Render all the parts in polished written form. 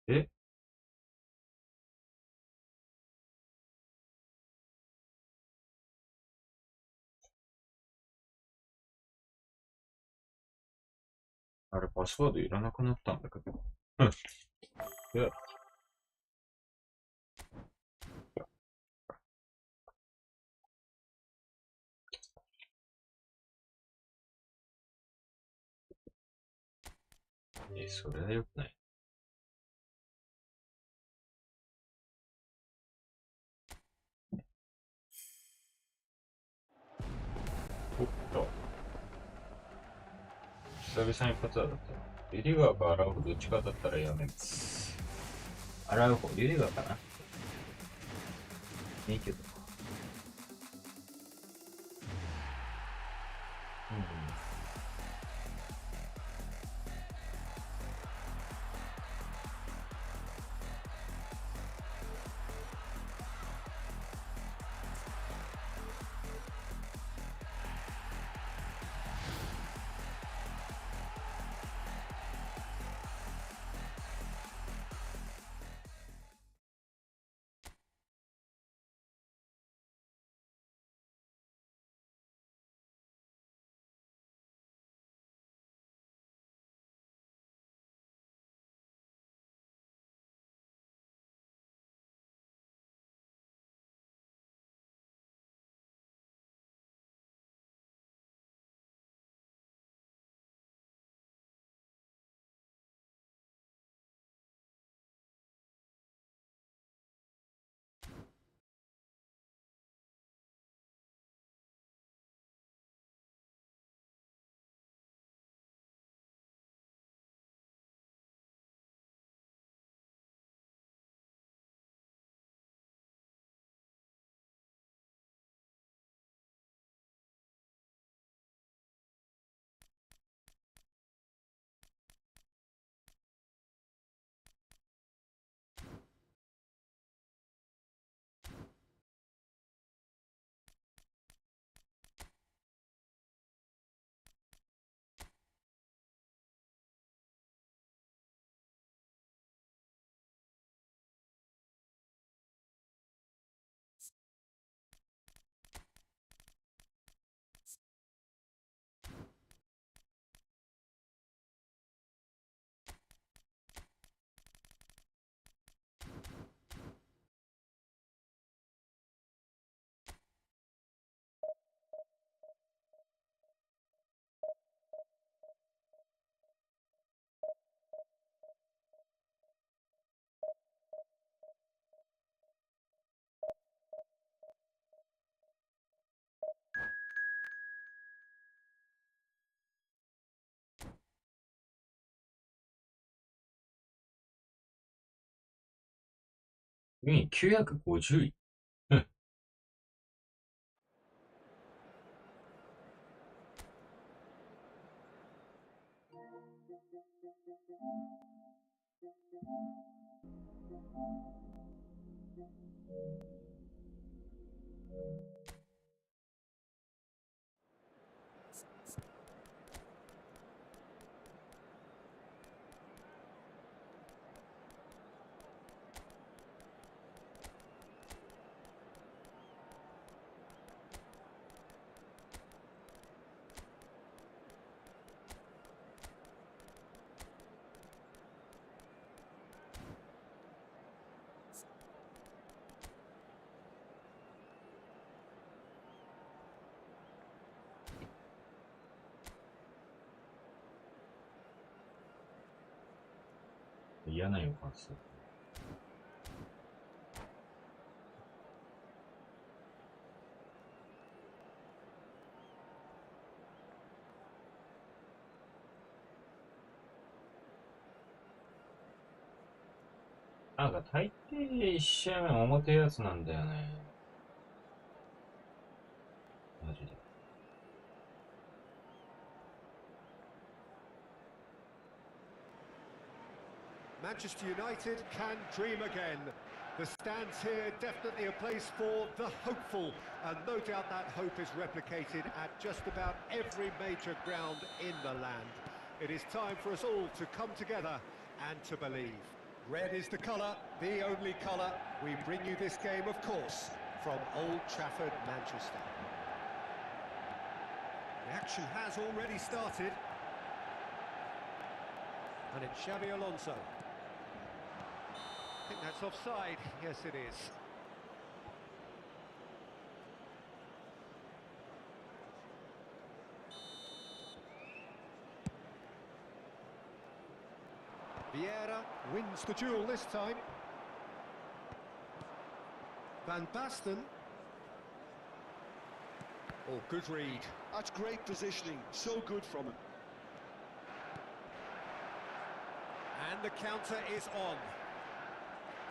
え、あれ、パスワードいらなくなったんだけど。うん。で、それはよくない。おっと。久々にパターだった。リディガーかアラウホどっちかだったらやめます。アラウホ、リディガーかな。いいけど。うん。2位950位。うん。嫌な予感する。なんか大抵1試合目表やつなんだよね。マジで。Manchester United can dream again. The stands here, definitely a place for the hopeful, and no doubt that hope is replicated at just about every major ground in the land. It is time for us all to come together and to believe. Red is the colour, the only colour. We bring you this game, of course, from Old Trafford, Manchester. The action has already started. And it's Xabi Alonso. I think that's offside. Yes, it is. Vieira wins the duel this time. Van Basten. Oh, good read. That's great positioning. So good from him. And the counter is on.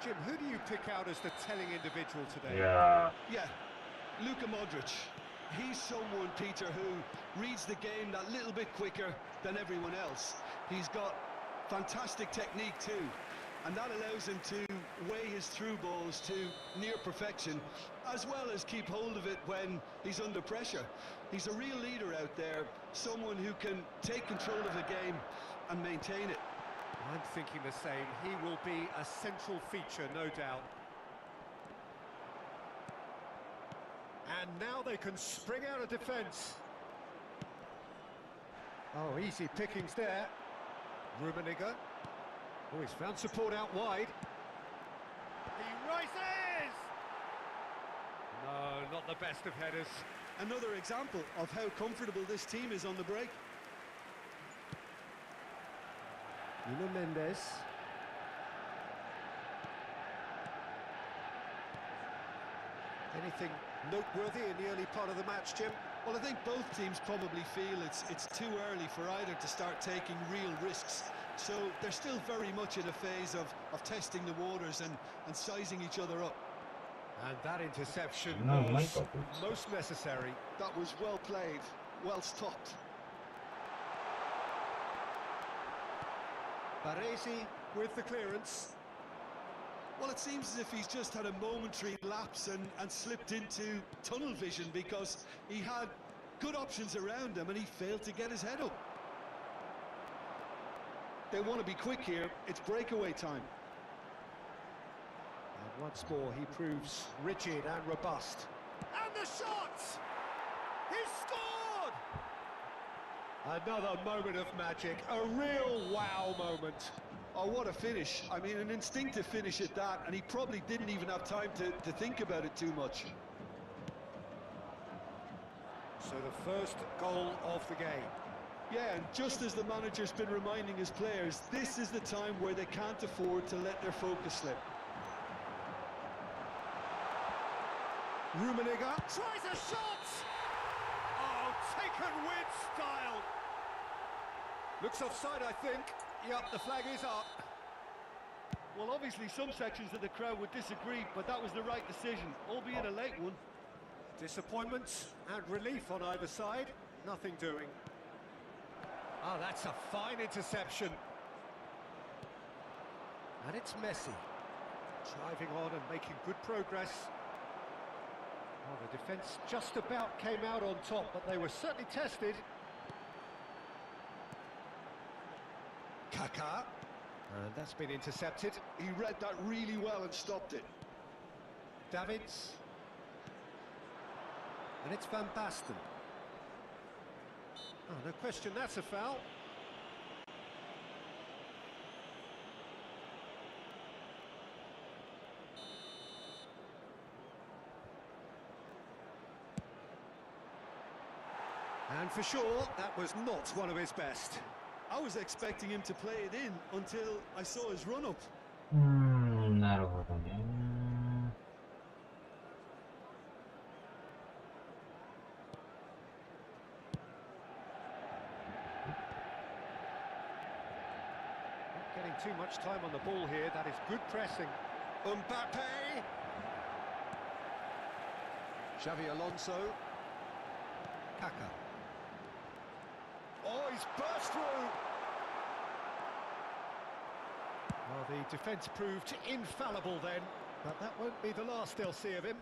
Jim, who do you pick out as the telling individual today? Yeah. Yeah, Luka Modric. He's someone, Peter, who reads the game that little bit quicker than everyone else. He's got fantastic technique too, and that allows him to weigh his through balls to near perfection, as well as keep hold of it when he's under pressure. He's a real leader out there, someone who can take control of the game and maintain it. I'm thinking the same. He will be a central feature, no doubt. And now they can spring out of defence. Oh, easy pickings there. Rummenigge. Oh, he's found support out wide. He rises! No, not the best of headers. Another example of how comfortable this team is on the break. Nuno Mendes. Anything noteworthy in the early part of the match, Jim? Well, I think both teams probably feel it's too early for either to start taking real risks. So they're still very much in a phase of testing the waters and sizing each other up. And that interception No, was most necessary. That was well played, well stopped. Baresi with the clearance. Well, it seems as if he's just had a momentary lapse and slipped into tunnel vision, because he had good options around him and he failed to get his head up. They want to be quick here. It's breakaway time. And once more, he proves rigid and robust. And the shot! He's scored! Another moment of magic, a real wow moment. Oh, what a finish. I mean, an instinctive finish at that, and he probably didn't even have time to think about it too much. So the first goal of the game. Yeah, and just as the manager's been reminding his players, this is the time where they can't afford to let their focus slip. Rummenigge tries a shot! Oh, taken with style! Looks offside, I think. Yep, the flag is up. Well, obviously some sections of the crowd would disagree, but that was the right decision, albeit a late one. Disappointment and relief on either side. Nothing doing. Ah, that's a fine interception. And it's Messi. Driving on and making good progress. Oh, the defence just about came out on top, but they were certainly tested. Kaká. And that's been intercepted. He read that really well and stopped it. Davids. And it's Van Basten. Oh, no question, that's a foul. And for sure, that was not one of his best. I was expecting him to play it in until I saw his run-up. なるほどね。Not getting too much time on the ball here. That is good pressing. Mbappe. Xabi Alonso. Kaká. Oh, he's burst through. Well, the defence proved infallible then. But that won't be the last they'll see of him.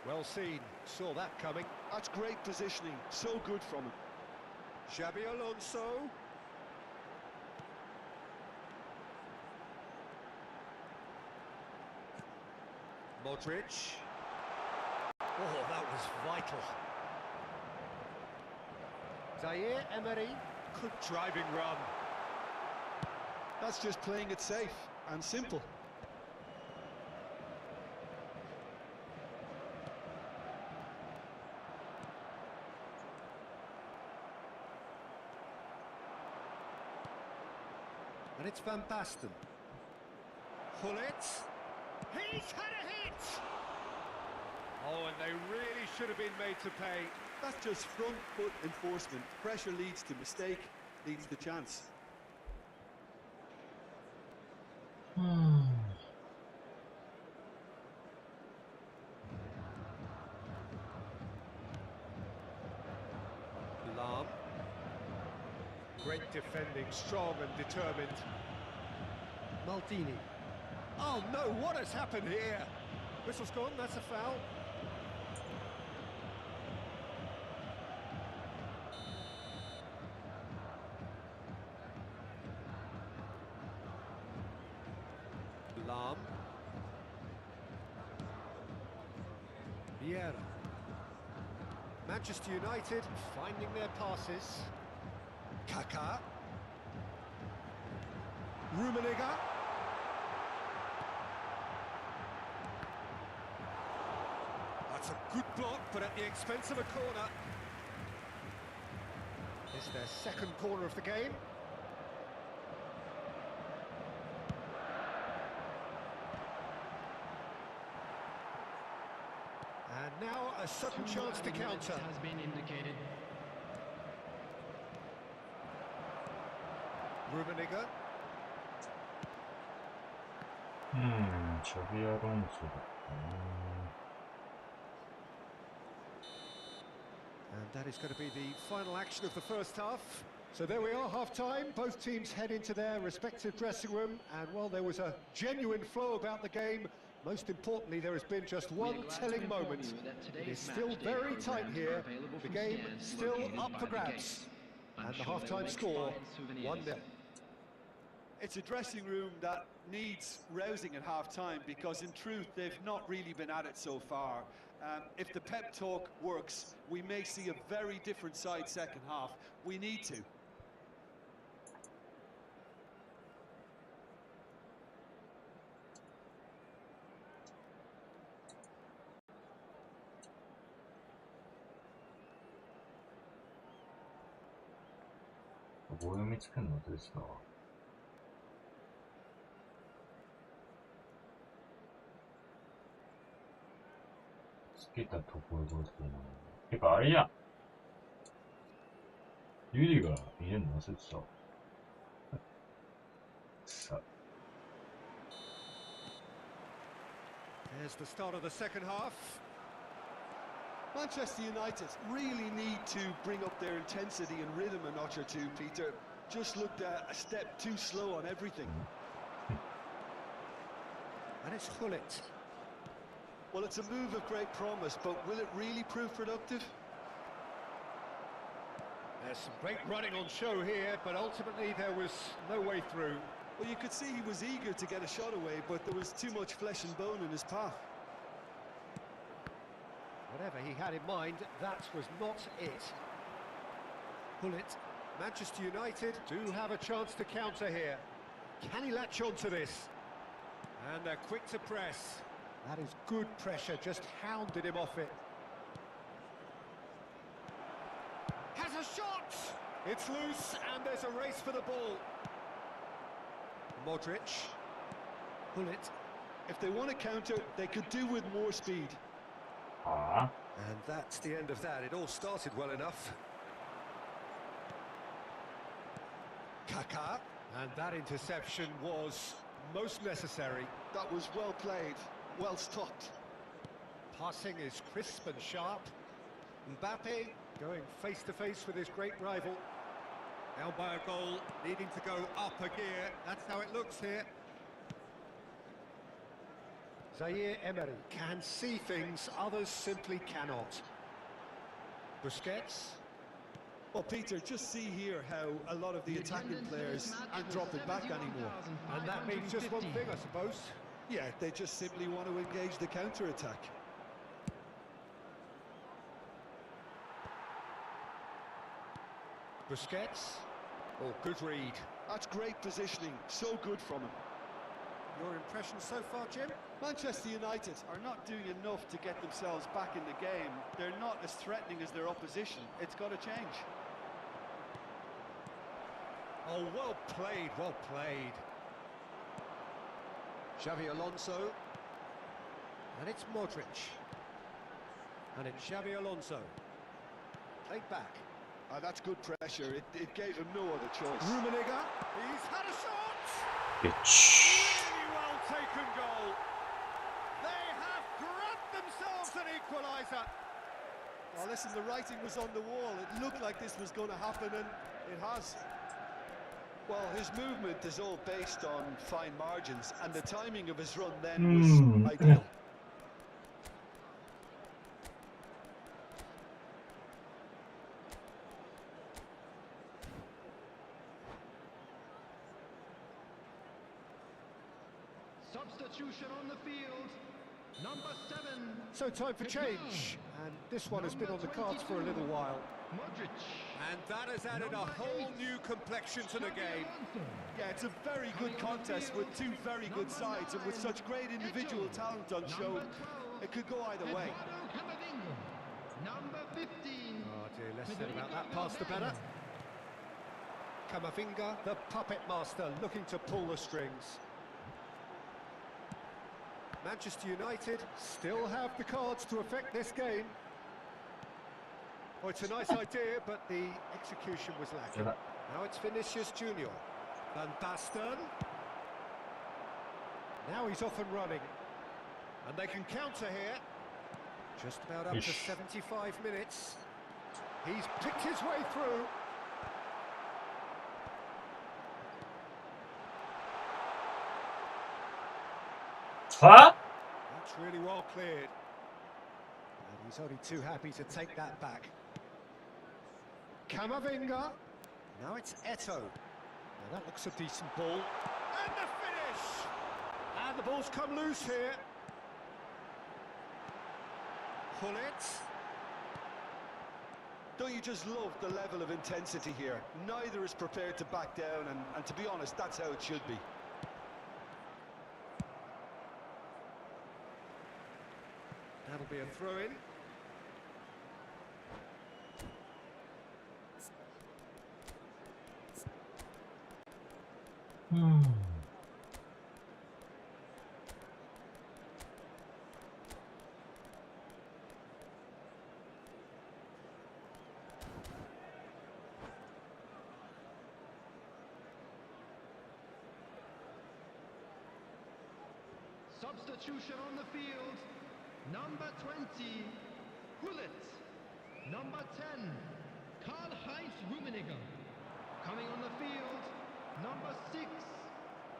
Well seen, saw that coming. That's great positioning, so good from him. Xabi Alonso. Modric. Oh, that was vital. Zaire Emery. Good driving run. That's just playing it safe and simple. And it's Van Basten. Gullit. He's had a hit! Oh, and they really should have been made to pay. That's just front foot enforcement. Pressure leads to mistake, leads to chance. Lam. Great defending, strong and determined. Maldini. Oh no, what has happened here? Whistle's gone, that's a foul. Lam. Vieira. Manchester United finding their passes. Kaká. Rummenigge. That's a good block, but at the expense of a corner. It's their second corner of the game. And now a sudden chance to counter. Has been indicated. Rummenigge. Xabi Alonso. And that is going to be the final action of the first half. So there we are, half-time. Both teams head into their respective dressing room. And while there was a genuine flow about the game, most importantly, there has been just one telling moment. It is still very tight here. The game still up for grabs. And the half-time score, 1-0. It's a dressing room that needs rousing at half-time because in truth they've not really been at it so far. If the pep talk works, we may see a very different side second half. We need to.棒読みつけるのですか？つけたところどうするの？てかあれや、ユリが入れるの忘れてた。さあ。There's the start of the second half. Manchester United really need to bring up their intensity and rhythm a notch or two, Peter. Just looked a step too slow on everything. And it's Gullit. Well, it's a move of great promise, but will it really prove productive? There's some great running on show here, but ultimately there was no way through. Well, you could see he was eager to get a shot away, but there was too much flesh and bone in his path. Whatever he had in mind, that was not it. Gullit. Manchester United do have a chance to counter here. Can he latch on to this? And they're quick to press. That is good pressure, just hounded him off it. Has a shot! It's loose, and there's a race for the ball. Modric. Gullit. If they want to counter, they could do with more speed. Ah. And that's the end of that. It all started well enough. Kaká. And that interception was most necessary. That was well played, well stopped. Passing is crisp and sharp. Mbappe going face-to-face with his great rival. Now by a goal, needing to go up a gear. That's how it looks here. Zaire Emery can see things others simply cannot. Busquets. Well, Peter, just see here how a lot of the attacking players aren't dropping back anymore. And that means just one thing, I suppose. Yeah, they just simply want to engage the counter-attack. Busquets. Oh, good read. That's great positioning, so good from him. Your impression so far, Jim? Manchester United are not doing enough to get themselves back in the game. They're not as threatening as their opposition. It's got to change. Oh, well played, well played. Xavi Alonso. And it's Modric. And it's Xavi Alonso. Played back. That's good pressure. It gave him no other choice. Rummenigge. He's had a shot! 그치. Really well taken goal. They have grabbed themselves an equaliser. Well, listen, the writing was on the wall. It looked like this was going to happen, and it has. Well, his movement is all based on fine margins, and the timing of his run then was ideal. Substitution on the field, number 7. So time for change. And this one has been on the cards for a little while. Modric. And that has added a whole new complexion to the game. Yeah, it's a very good contest with two very good sides, and with such great individual talent on show, it could go either way. Number 15. Oh dear, less said about that pass the better. Camavinga, the puppet master, looking to pull the strings. Manchester United still have the cards to affect this game. Oh, it's a nice idea, but the execution was lacking. Now it's Vinicius Junior. Van Basten. Now he's off and running. And they can counter here. Just about up to 75 minutes. He's picked his way through. Huh? That's really well cleared. And he's only too happy to take that back. Camavinga. Now it's Eto'o. Now that looks a decent ball. And the finish! And the ball's come loose here. Gullit. Don't you just love the level of intensity here? Neither is prepared to back down, and to be honest, that's how it should be. That'll be a throw-in. Substitution on the field, number 20, Gullit. Number 10, Karl-Heinz Rummenigge. Coming on the field, number 6,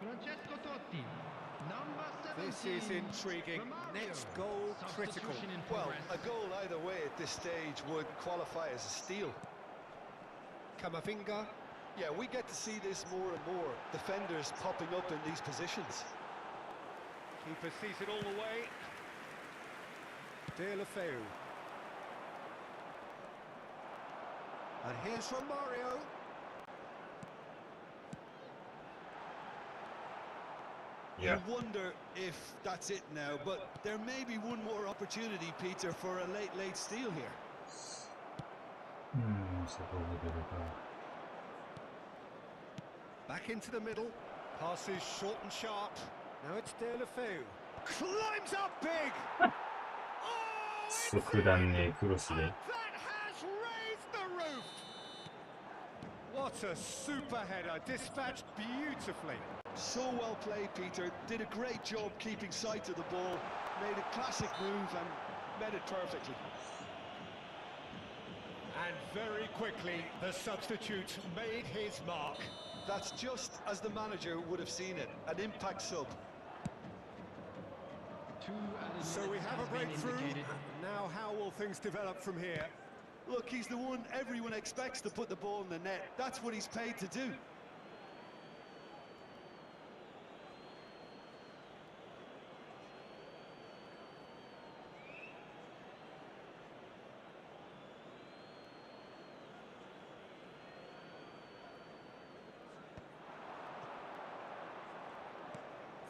Francesco Totti. Number 17. This is intriguing. Romario. Next goal critical. Substitution in Well, progress. a goal either way at this stage would qualify as a steal. Camavinga. Yeah, we get to see this more and more. Defenders popping up in these positions. Keeper sees it all the way. Deulofeu. And here's Romario. Yeah. You wonder if that's it now, but there may be one more opportunity, Peter, for a late steal here. Back into the middle. Passes short and sharp. Now it's Deulofeu. Climbs up big. Oh, it's in. 속단의 크로스를. And that has raised the roof. What a super header, dispatched beautifully. So well played, Peter. Did a great job keeping sight of the ball. Made a classic move and met it perfectly. And very quickly, the substitute made his mark. That's just as the manager would have seen it. An impact sub. So we have a breakthrough. Now how will things develop from here? Look, he's the one everyone expects to put the ball in the net. That's what he's paid to do.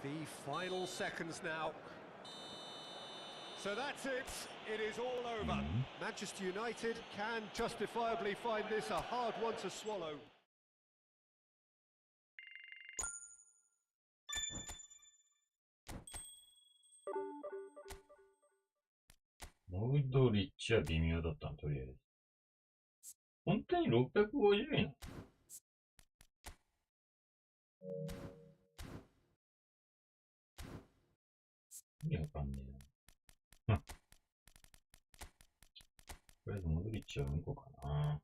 The final seconds now. So that's it. It is all over. Manchester United can justifiably find this a hard one to swallow.モグドリッチは微妙だったの、とりあえず。本当に650円？意味わかんねえな。とりあえずモグリッチはうんこかな。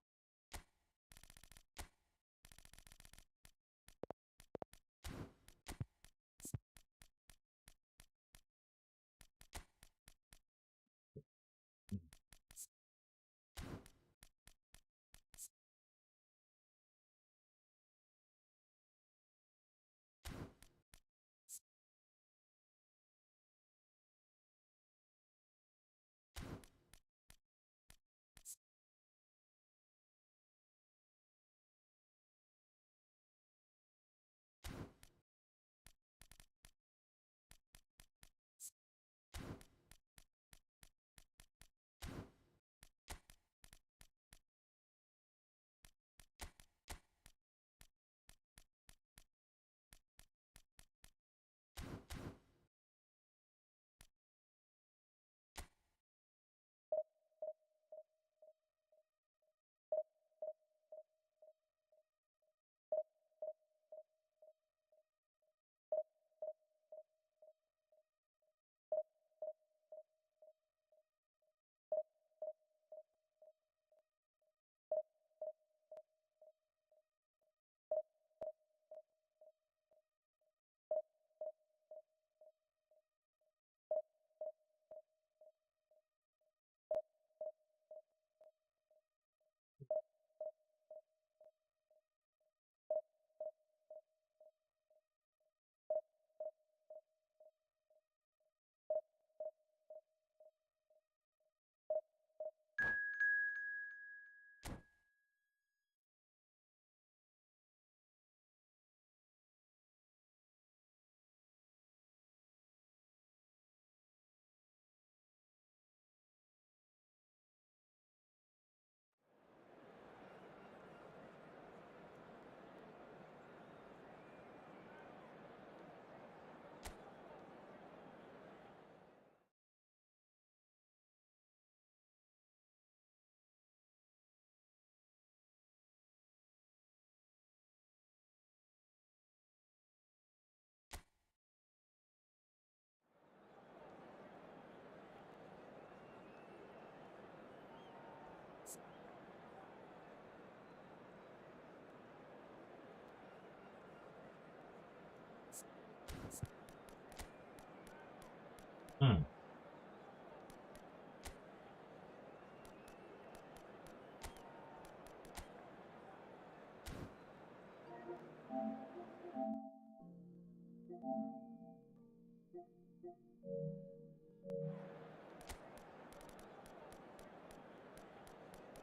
うん。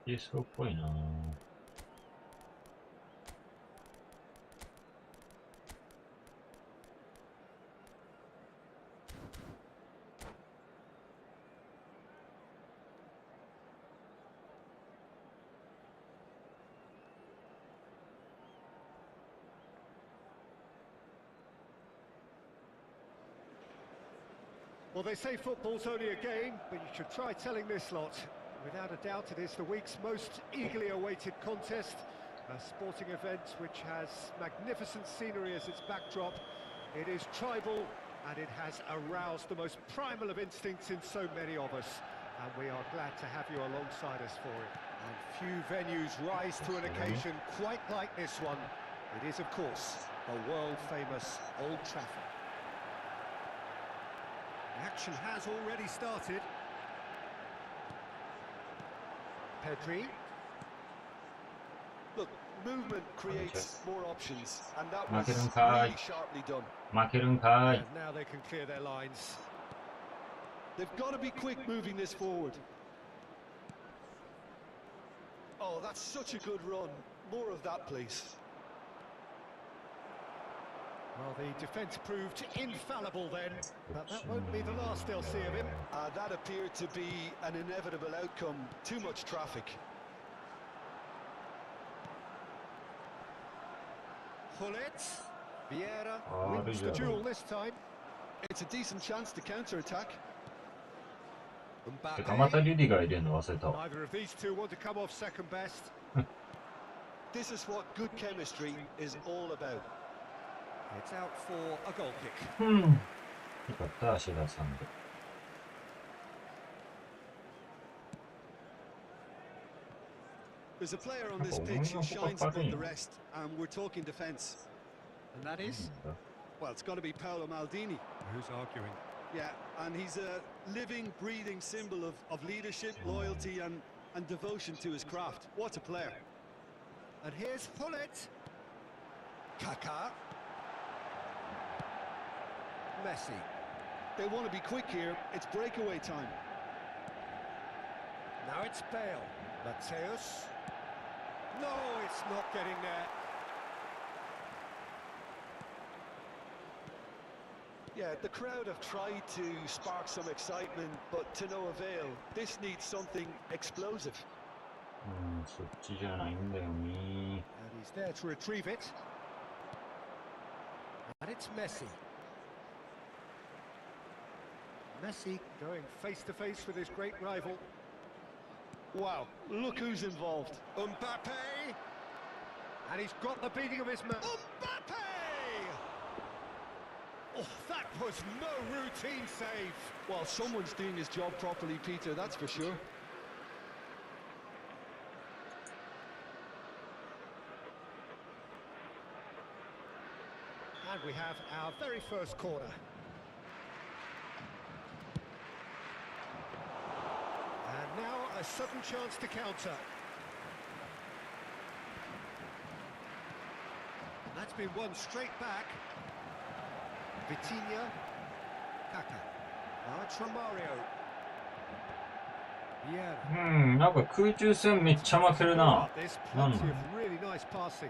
PSO っぽいなぁ。Well, they say football's only a game, but you should try telling this lot. Without a doubt, it is the week's most eagerly awaited contest, a sporting event which has magnificent scenery as its backdrop. It is tribal, and it has aroused the most primal of instincts in so many of us, and we are glad to have you alongside us for it. And few venues rise to an occasion quite like this one. It is, of course, the world-famous Old Trafford. Action has already started. Pedri. Look, movement creates more options, and that was Marking high. really sharply done. 負けるんかい。 And now they can clear their lines. They've got to be quick moving this forward. Oh, that's such a good run. More of that, please. Well, the defence proved infallible then, but that won't be the last they'll see of him. That appeared to be an inevitable outcome. Too much traffic. Hullet. Vieira Oh, wins the yeah. duel this time. It's a decent chance to counter-attack. てかまた Mbappe. リュディが入れるの忘れたわ。 Neither of these two want to come off second best. This is what good chemistry is all about. It's out for a goal kick. うん。よかった、足田さんで。 There's a player on this pitch who shines above the rest, and we're talking defence. And that is? Well, it's got to be Paolo Maldini. Who's arguing? Yeah, and he's a living, breathing symbol of leadership, loyalty, and devotion to his craft. What a player. And here's Hullet. Kaká. Messi. They want to be quick here. It's breakaway time. Now it's Bale. Mateus. No, it's not getting there. Yeah, the crowd have tried to spark some excitement, but to no avail. This needs something explosive. うん、そっちじゃないんだよね。 And he's there to retrieve it. And it's Messi. Messi going face to face with his great rival. Wow, look who's involved. Mbappe! And he's got the beating of his man. Mbappe! Oh, that was no routine save. Well, someone's doing his job properly, Peter, that's for sure. And we have our very first corner. And now a sudden chance to counter. That's been won straight back. Vitinha. Kaká. Now it's Romario. Vieira. うん、なんか空中戦めっちゃ負けるな。 There's なん plenty な of really nice passing.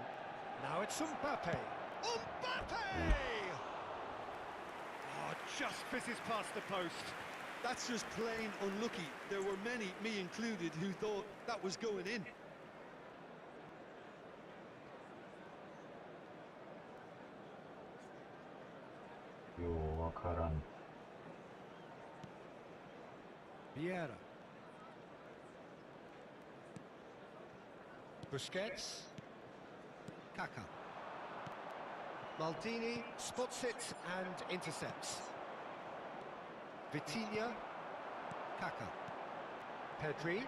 Now it's Mbappe. Mbappe! Oh, just fizzes past the post. That's just plain unlucky. There were many, me included, who thought that was going in.ようわからん。 Vieira. Busquets. Kaká. Maldini spots it and intercepts. Vitinha. Kaká. Pedri.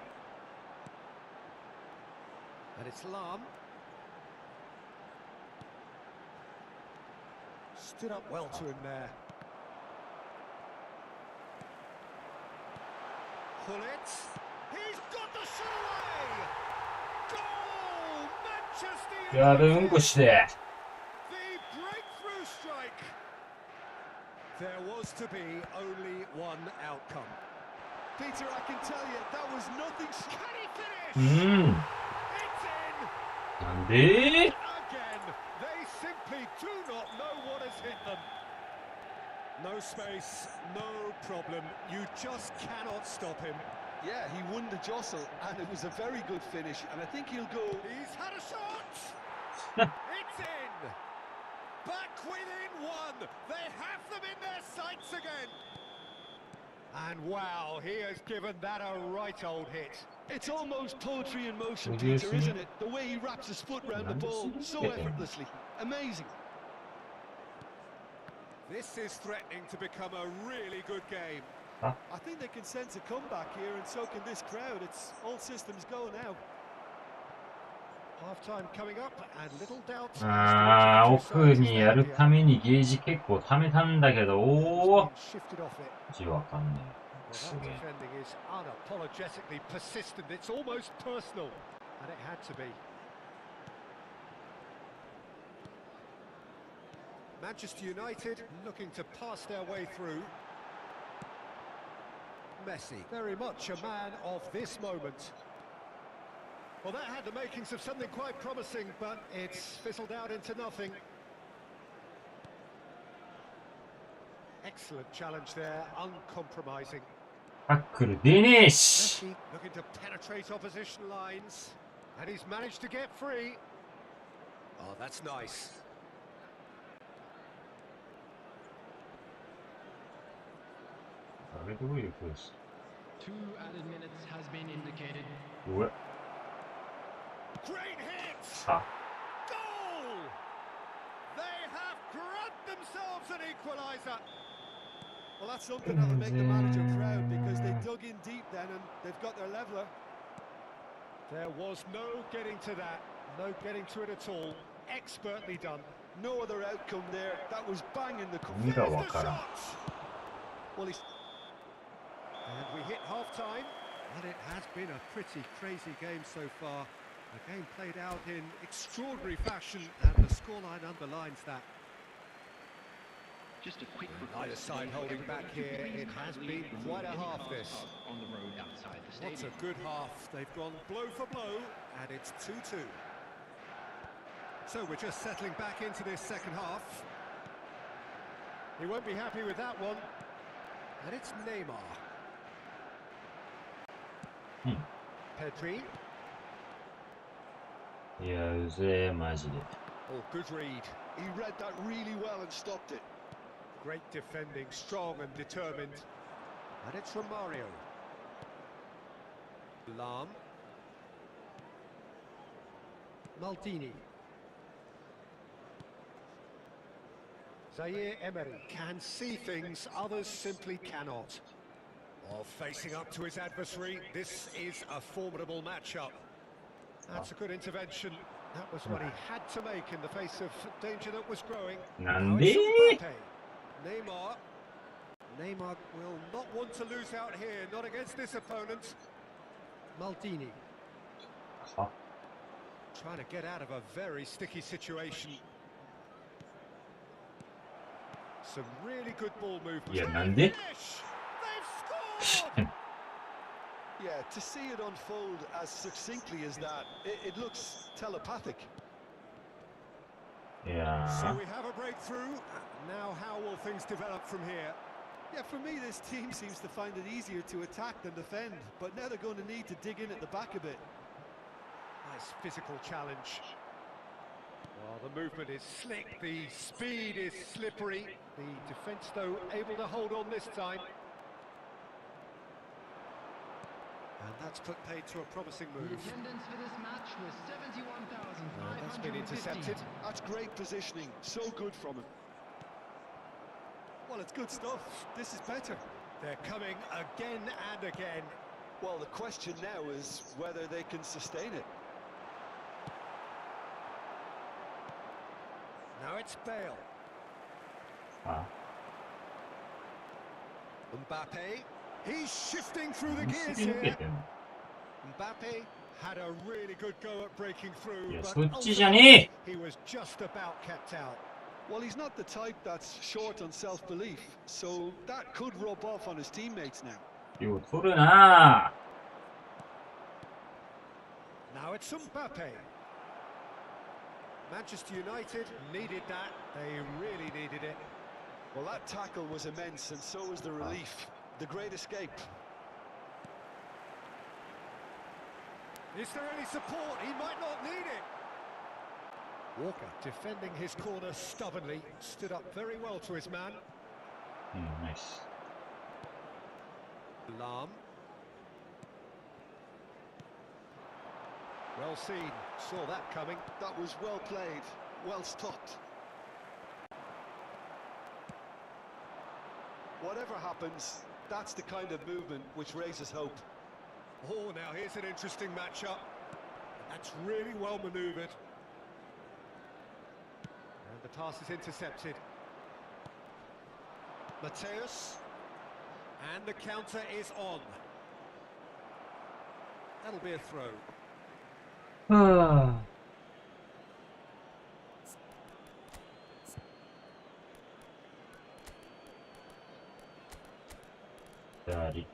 And it's Lam. Stood up well to him there. Hullet. He's got the shot away! Goal! Manchester やべ、うん United! こして。 The breakthrough strike! There was to be only one outcome. Peter, I can tell you, that was nothing. Can he う finish? ん。 It's in! なんで Again! They simply do not know what has hit them. No space, no problem. You just cannot stop him. Yeah, he won the jostle, and it was a very good finish, and I think he'll go. He's had a shot! It's in! Back within one! They have them in their sights again! And wow, he has given that a right old hit. It's almost poetry in motion, Would you Peter, see? isn't it? The way he wraps his foot round the ball so Yeah. effortlessly. Amazing. This is threatening to become a really good game. I think they can sense a comeback here, and so can this crowd. It's all systems go now. Half-time coming up, and little doubt as to あー、 which of 奥 two sides に is や the る happier. ためにゲージ結構貯めたんだけど、 He's お been shifted off it. ー、字わかんね Well, え。す that げえ。 defending is unapologetically persistent. It's almost personal, and it had to be. Manchester United looking to pass their way through. Messi, very much a man of this moment. Well, that had the makings of something quite promising, but it's fizzled out into nothing. Excellent challenge there, uncompromising. タックル出ねえし。 Messi looking to penetrate opposition lines, and he's managed to get free. Oh, that's nice. 上げてこいよ、クロス。 2 added minutes has been indicated. うわ、 Great hit! さ、 Goal! They have grabbed themselves an equaliser. Well, that's something that'll make the manager proud because they dug in deep then and they've got their leveler. There was no getting to that, no getting to it at all. Expertly done. No other outcome there. That was bang in the corner. 意味が There's わ the からん。 shot! Well, he's And we hit half-time. Well, it has been a pretty crazy game so far. A game played out in extraordinary fashion, and the scoreline underlines that. Just a quick Neither request. side holding back here. It has been quite a half, this. On the road outside the What's stadium. a good half. They've gone blow for blow, and it's 2-2. So we're just settling back into this second half. He won't be happy with that one. And it's Neymar. Pedri. いや、うぜえ、マジで。 Oh, good read. he read that really well and stopped it. Great defending, strong and determined. And it's Romario. Lam. Maldini. Zaire Emery can see things others simply cannot. While facing up to his adversary, this is a formidable matchup. That's a good intervention. That was what he had to make in the face of danger that was growing. なん Now で it's Mbappe. Neymar. Neymar will not want to lose out here, not against this opponent. Maldini. は Trying to get out of a very sticky situation. Some really good ball movement. いや、なんで Finish! They've scored! Yeah, to see it unfold as succinctly as that, it looks telepathic. いや So ー、 we have a breakthrough. Now how will things develop from here? Yeah, for me, this team seems to find it easier to attack than defend, but now they're going to need to dig in at the back a bit. Nice physical challenge. Well, the movement is slick, the speed is slippery. The defence, though, able to hold on this time. And that's put paid to a promising The move. attendance for this match was 71,550. That's been intercepted. That's great positioning. So good from him. Well, it's good stuff. This is better. They're coming again and again. Well, the question now is whether they can sustain it. Now it's Bale. あ、 Mbappe. He's shifting through the 見 gears せ抜け here. てんの。 Mbappe had a really good go at breaking through, Yes, but そっちじゃねえ。 ultimately he was just about kept out. Well, he's not the type that's short on self-belief, so that could rub off on his teammates now. よう取るな Now it's Mbappe. Manchester United needed that. They really needed it. Well, that tackle was immense, and so was the relief. The great escape. Is there any support? He might not need it. Walker defending his corner stubbornly, stood up very well to his man. うん、ナイス。 Lam. Well seen, saw that coming. That was well played, well stopped. Whatever happens, that's the kind of movement which raises hope. Oh, now here's an interesting matchup. That's really well manoeuvred. And the pass is intercepted. Mateus. And the counter is on. That'll be a throw. はあ。左。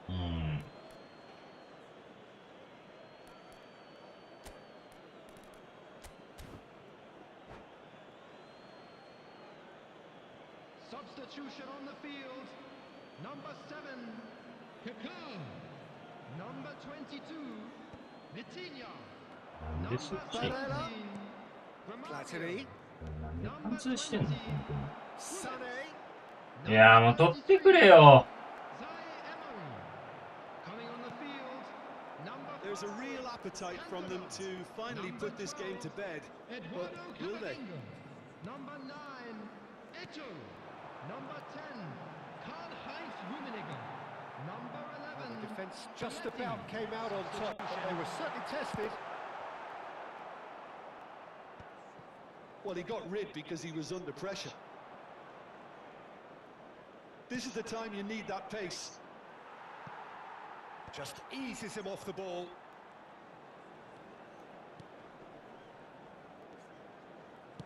うん。Substitution on the field. Number 7, Kaká. Number 22, Vitinha. なんでそっち。 Barella. Platini. なんで貫通してんの本 Sané. 当に。いやーもう取ってくれよ。There's a real appetite from them to finally put this game to bed. But will they? Number 9, Eto. Number 10, Karl-Heinz Rummenigge. Number 11. The defence just about came out on top, but they were certainly tested. Well, he got rid because he was under pressure. This is the time you need that pace. Just eases him off the ball.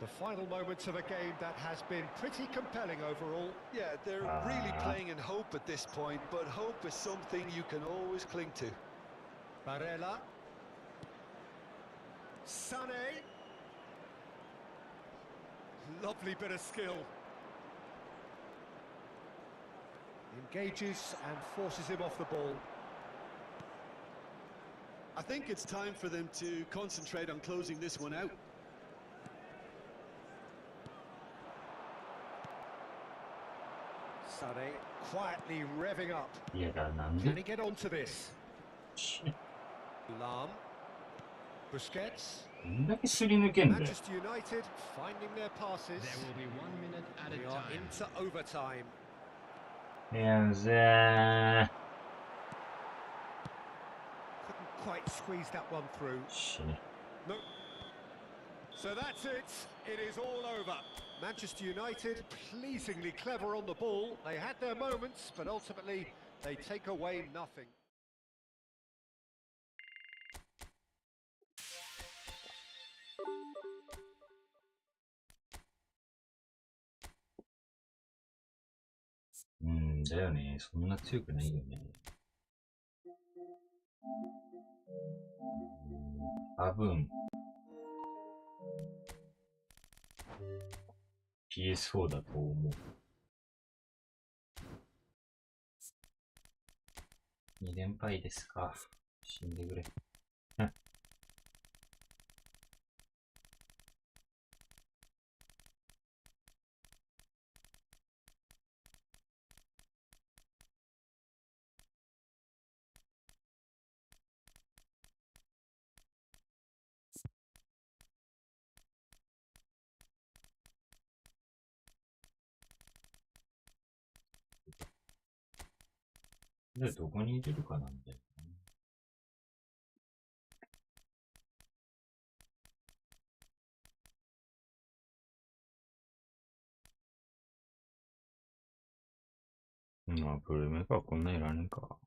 The final moments of a game that has been pretty compelling overall. Yeah, they're really playing in hope at this point, but hope is something you can always cling to. Barella. Sané. Lovely bit of skill. Engages and forces him off the ball. I think it's time for them to concentrate on closing this one out. Sané quietly revving up. いやだ、なん Can で he get onto this? Lam. Busquets. どんだけすり抜けんだよ。 Manchester United finding their passes. There will be 1 minute at We a are time. into overtime. いやぜ Couldn't quite squeeze that one through. ー。死ね。 No. So that's it. It is all over. Manchester United pleasingly clever on the ball. They had their moments, but ultimately they take away nothing. うんだよね。そんな強くないよね。多分 PS4 だと思う。2連敗ですか。死んでくれ。で、どこに入れるかなんだよね。まあ、プレメか、こんなんいらねえか。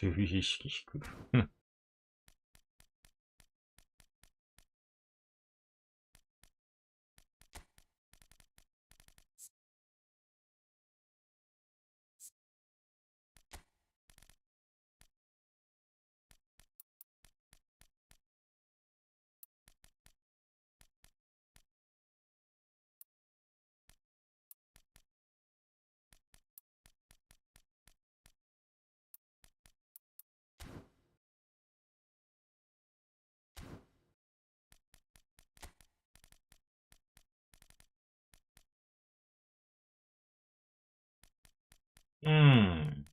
守備意識低く。うん。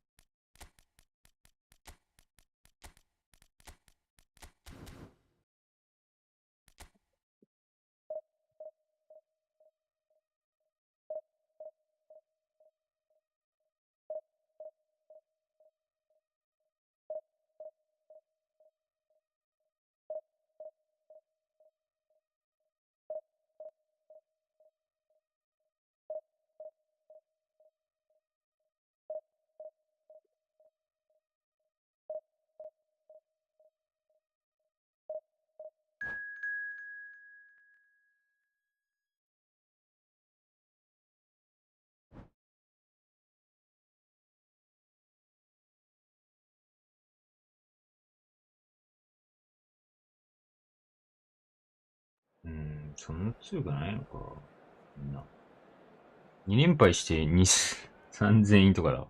そんな強くないのか。みんな。2連敗して2、3000円とかだ。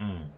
うん。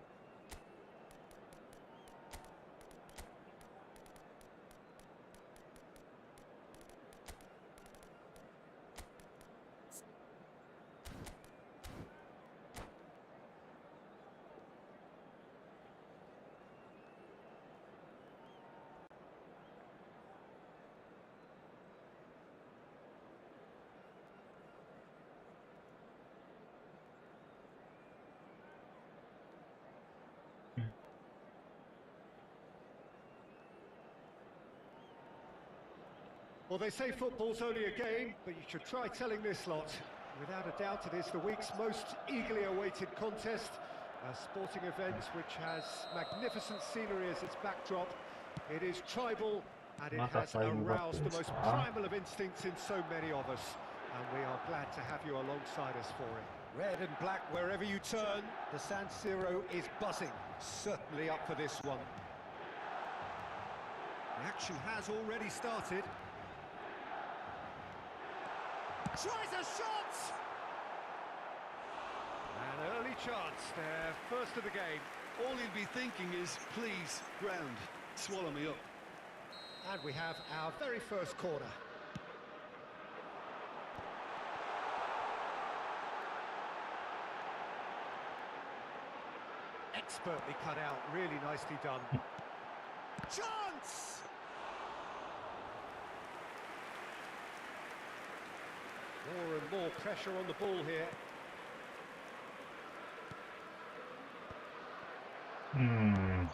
Well, they say football's only a game, but you should try telling this lot. Without a doubt, it is the week's most eagerly awaited contest. A sporting event which has magnificent scenery as its backdrop. It is tribal, and it has aroused the most primal of instincts in so many of us. And we are glad to have you alongside us for it. Red and black wherever you turn, the San Siro is buzzing. Certainly up for this one. The action has already started. Tries a shot! An early chance there, first of the game. All he'll be thinking is, please, ground, swallow me up. And we have our very first corner. Expertly cut out, really nicely done. Chance! More and more pressure on the ball here.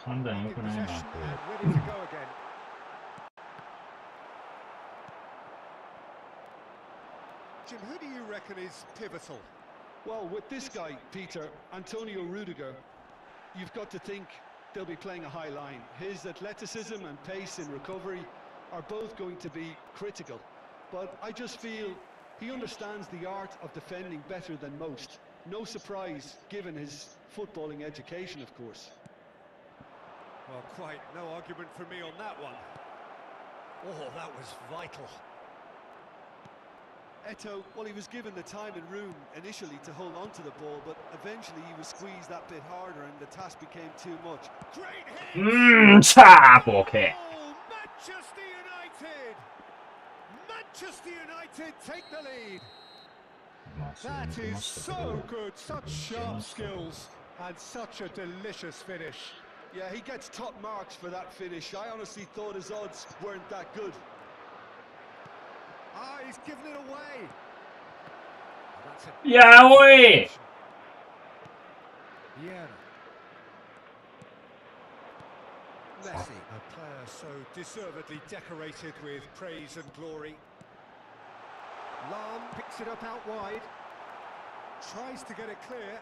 判断良くないな、こ And ready to go again. Jim, who do you reckon is pivotal? Well, with this guy, Peter, Antonio Rudiger, you've got to think they'll be playing a high line. His athleticism and pace in recovery are both going to be critical. But I just feel he understands the art of defending better than most. No surprise, given his footballing education, of course. Well, quite no argument from me on that one. Oh, that was vital. Eto, well, he was given the time and room initially to hold on to the ball, but eventually he was squeezed that bit harder and the task became too much. Great hit! ボケ。 Oh, Manchester United! Manchester United take the lead. That is so good, such sharp skills and such a delicious finish. Yeah, he gets top marks for that finish. I honestly thought his odds weren't that good. Ah, he's given it away. That's a いや、おい Yeah. Messi, a player so deservedly decorated with praise and glory. Lam picks it up out wide, tries to get it clear.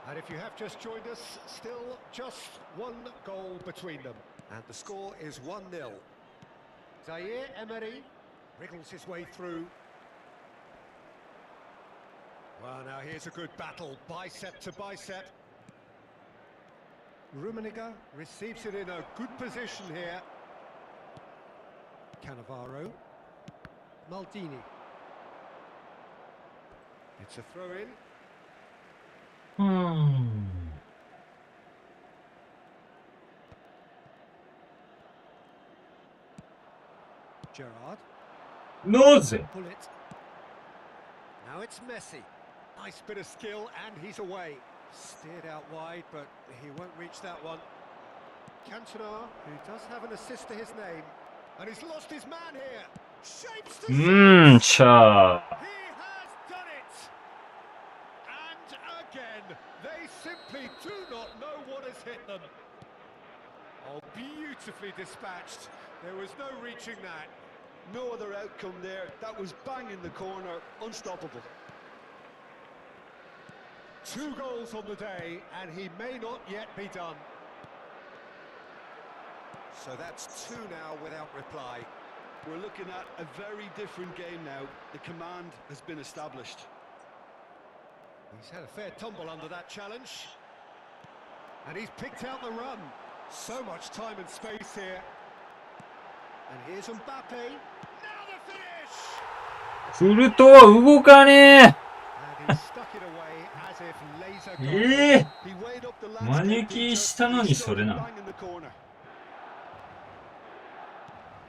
And if you have just joined us, still just one goal between them. And the score is 1-0. Zaire Emery wriggles his way through. Well, now here's a good battle, bicep to bicep. Rummenigge receives it in a good position here. Cannavaro. Maldini. It's a throw in. なぜ Pull it. Now it's Messi. Nice bit of skill, and he's away. Steered out wide, but he won't reach that one. Cantona, who does have an assist to his name, and he's lost his man here. Shapes the shots. しゃ He has done it. And again, they simply do not know what has hit them. Oh, beautifully dispatched. There was no reaching that. No other outcome there. That was bang in the corner, unstoppable. 2 goals on the day, and he may not yet be done. So that's 2 now without reply. We're looking at a very different game now. The command has been established. He's had a fair tumble under that challenge. And he's picked out the run. So much time and space here. And here's Mbappe. Now the finish! フルトは動かね And he stuck it away as if laser え guided. He weighed up the マニュ landscape キー feature, したの and に he それ stuck な bang in the corner.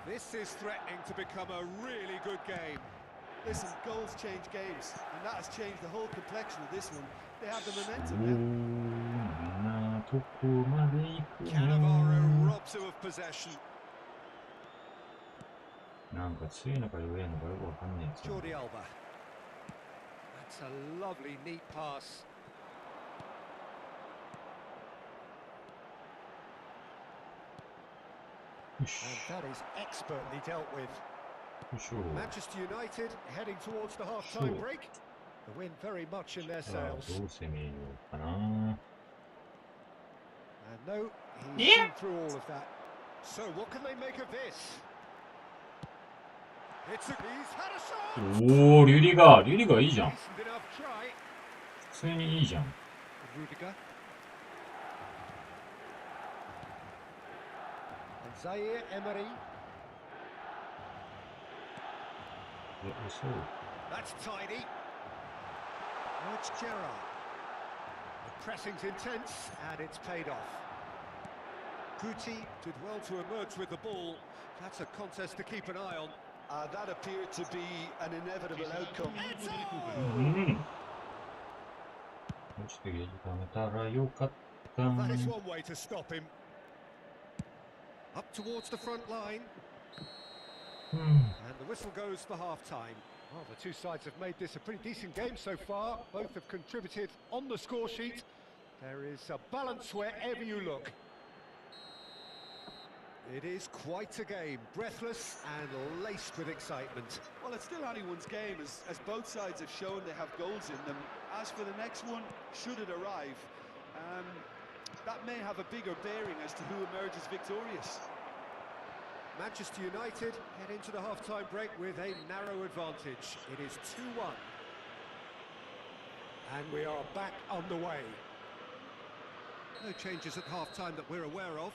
This is threatening to become a really good game. Listen, goals change games, and that has changed the whole complexion of this one. They have the そ momentum ん now. なとこまで行く Cannavaro の robs him of possession. なんか強いのか弱いのかよくわかんないやつ Jordi Alba. That's a lovely, neat pass. And that is expertly dealt with. よいしょ Manchester United heading towards the half-time Sure. break. The wind very much in their さあ sails. どう攻めようかな And no, he's Yeah. seen through all of that. So what can they make of this? He's had a shot. おおリュディガーいいじゃん Decent enough try. 普通にいいじゃん Rudiger. And Zaire Emery. そう That's tidy. Now it's Gerrard. The pressing's intense, and it's paid off. Guti did well to emerge with the ball. That's a contest to keep an eye on. That appeared to be an inevitable outcome. うんそしてゲージ貯めたらよかった That is one way to stop him. Up towards the front line, うん and the whistle goes for half-time. Well, the two sides have made this a pretty decent game so far. Both have contributed on the score sheet. There is a balance wherever you look. It is quite a game, breathless and laced with excitement. Well, it's still anyone's game, as both sides have shown they have goals in them. As for the next one, should it arrive, that may have a bigger bearing as to who emerges victorious. Manchester United head into the half-time break with a narrow advantage. It is 2-1. And we are back underway. No changes at half-time that we're aware of.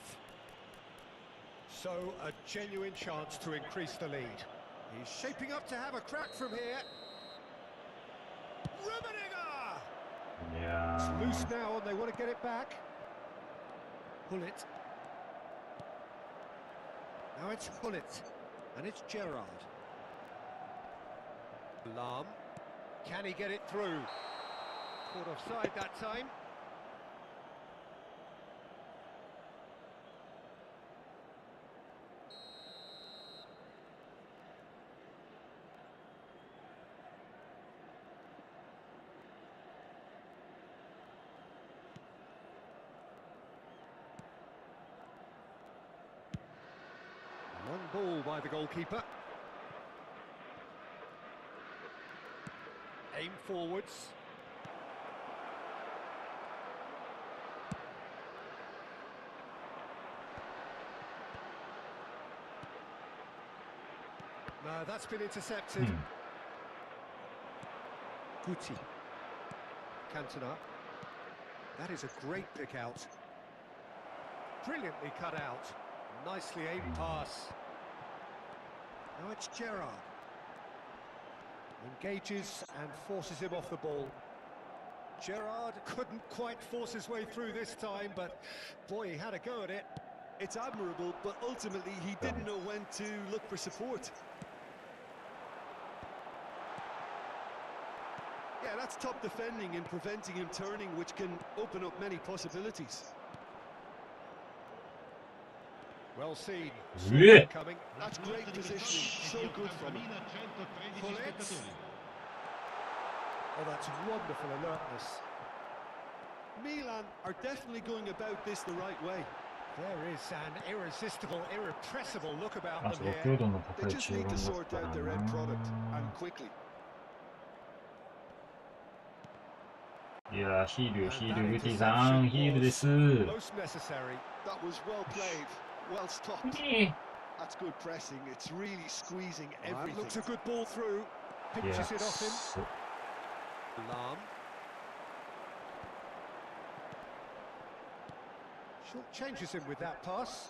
So, a genuine chance to increase the lead. He's shaping up to have a crack from here. Rummenigge! いや It's ー loose now and they want to get it back. Pull it. Now it's Hullet, and it's Gerrard. Lam. Can he get it through? Caught offside that time. Long ball by the goalkeeper. Aim forwards. No, that's been intercepted. うん Guti. Cantona. That is a great pick out. Brilliantly cut out. Nicely aimed pass. Now it's Gerrard. Engages and forces him off the ball. Gerrard couldn't quite force his way through this time, but boy, he had a go at it. It's admirable, but ultimately he didn't know when to look for support. Yeah, that's top defending and preventing him turning, which can open up many possibilities. Well seen. Yeah. Coming. That's great positioning, so good from him. Pull it. Oh, that's wonderful alertness. Milan are definitely going about this the right way. There is an irresistible, irrepressible look about あ、 them そう here. 強度の They 高い just 中 need 盤 to だっ sort たら out their end product な and quickly. いやー、ヒールよ、 And ヒー that ル、ウティさ interception ん、ヒールです。 was most necessary. That was well played, well stopped. ね That's good pressing. It's really squeezing That everything. looks a good ball through. いや、 Pinches it off him. そう Alarm. Short changes him with that pass.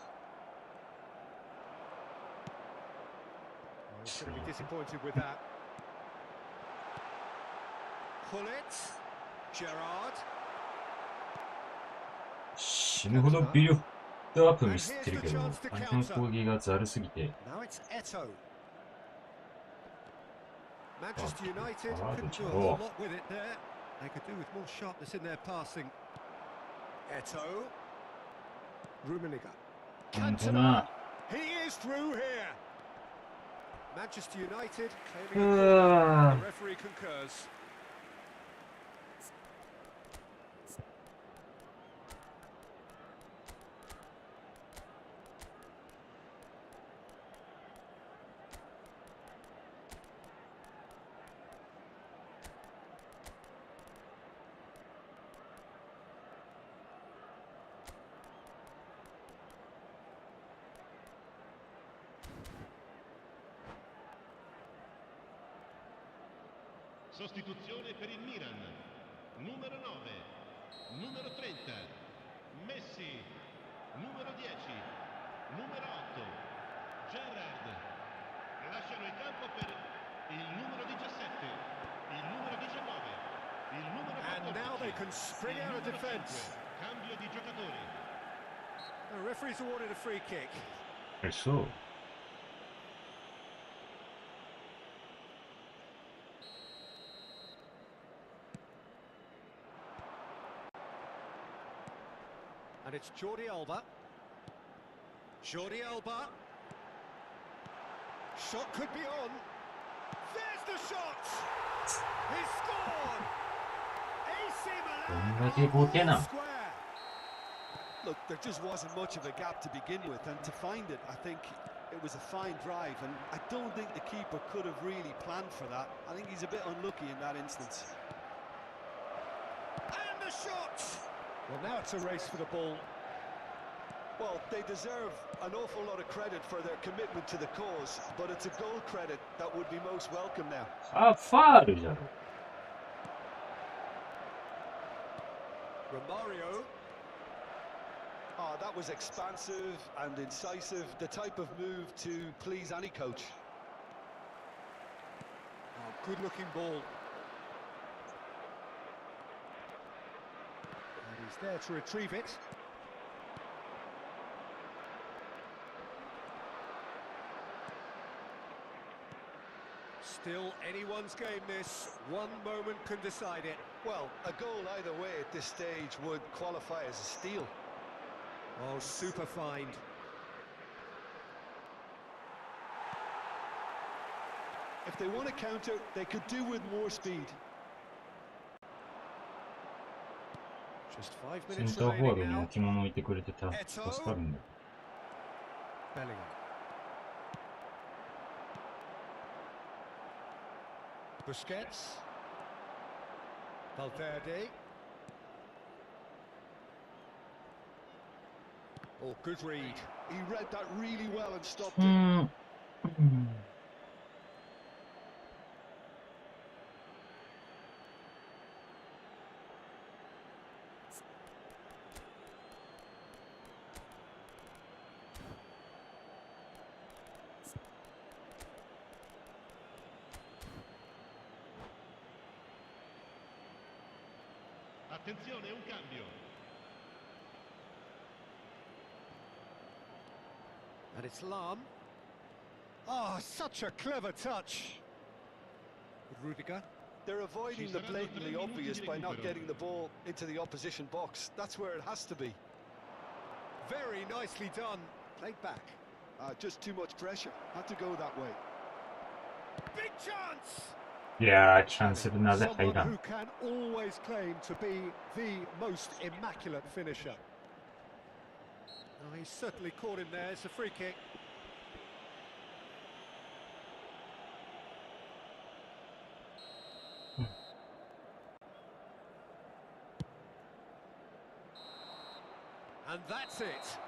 Oh, he's going to be disappointed with that. Pull it. Gerrard. 死ぬほどビルドアップミスってるけど、相手の攻撃がざるすぎて、 Now it's Eto. Manchester United Ah, couldn't do a oh. whole lot with it there. They could do with more sharpness in their passing. Eto. Rummenigge. 本当 Cantona. な。 He is through here. Manchester United う claiming a corner. わ The referee concurs. Sostituzione per il Milan. Numero 9, numero 30, Messi, numero 10, numero 8, Gerrard. Lasciano il campo per il numero 17, il numero 19, il numero 14. And now they can spring out of defence. Cambio di giocatori. The referee's awarded a free kick. ー。そう。 And it's Jordi Alba. Jordi Alba. Shot could be on. There's the shot! He scored! AC ど Milan んだけボケな are ん square. Look, there just wasn't much of a gap to begin with, and to find it, I think it was a fine drive, and I don't think the keeper could have really planned for that. I think he's a bit unlucky in that instance. And the shot! Well, now it's a race for the ball. Well, they deserve an awful lot of credit for their commitment to the cause, but it's a goal credit that would be most welcome now. あ、ファールじゃろ。 Romario. Oh, that was expansive and incisive, the type of move to please any coach. Oh, good-looking ball. And he's there to retrieve it. Still anyone's game this. One moment can decide it. Well, a goal either way at this stage would qualify as a steal. Oh, super find. If they want to counter, they could do with more speed. Just 5セン minutes ターフォワード remaining に now. 置物置いてくれてた助かるんだ。 Bellingham. Busquets. Valverde. Oh, good read. He read that really well and stopped う it. ん。Attenzione, un cambio. And it's Lahm. Oh, such a clever touch. Rudiger. They're avoiding the blatantly obvious by not getting the ball into the opposition box. That's where it has to be. Very nicely done. Played back. Just too much pressure. Had to go that way. Big chance! Yeah, chance'ı nerede Someone hayran. who can always claim to be the most immaculate finisher. Oh, he's certainly caught him there. It's a free kick. And that's it.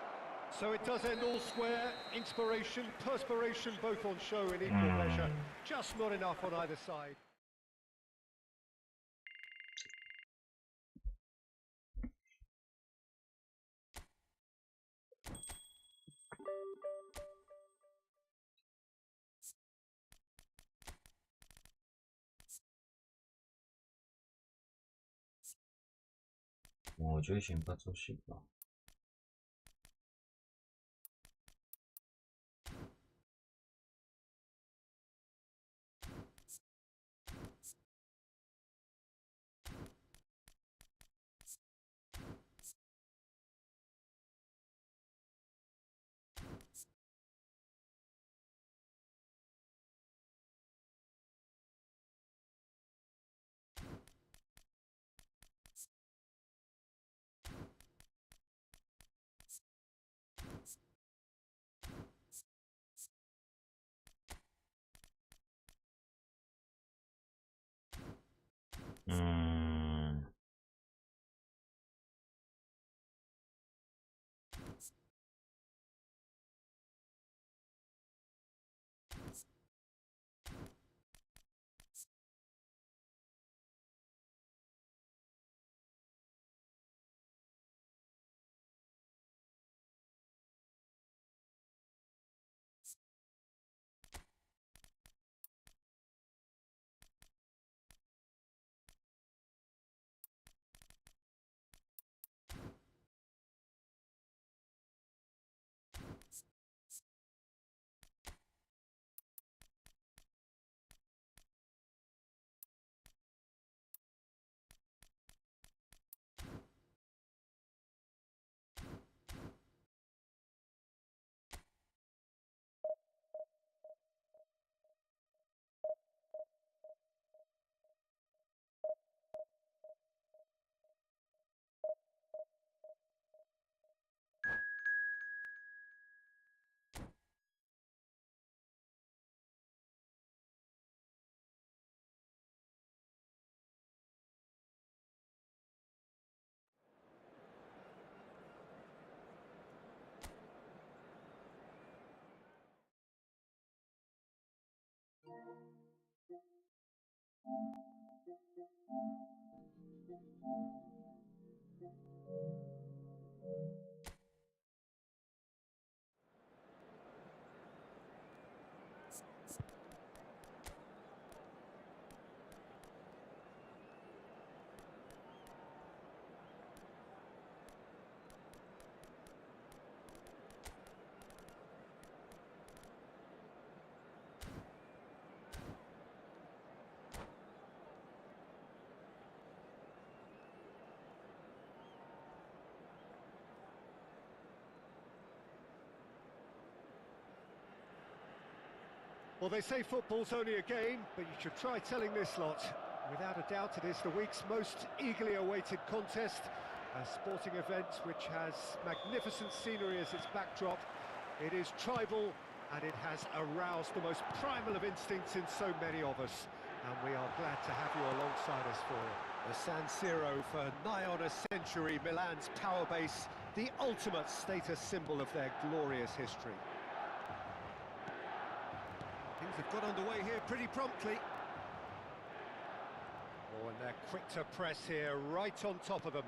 So it does end all square. Inspiration, perspiration, both on show in equal measure. Just not enough on either side.我觉得先发做事吧。Well, they say football's only a game, but you should try telling this lot. Without a doubt, it is the week's most eagerly awaited contest. A sporting event which has magnificent scenery as its backdrop. It is tribal, and it has aroused the most primal of instincts in so many of us. And we are glad to have you alongside us for it. The San Siro for nigh on a century, Milan's power base, the ultimate status symbol of their glorious history. Things have got underway here pretty promptly. Oh, and they're quick to press here, right on top of them.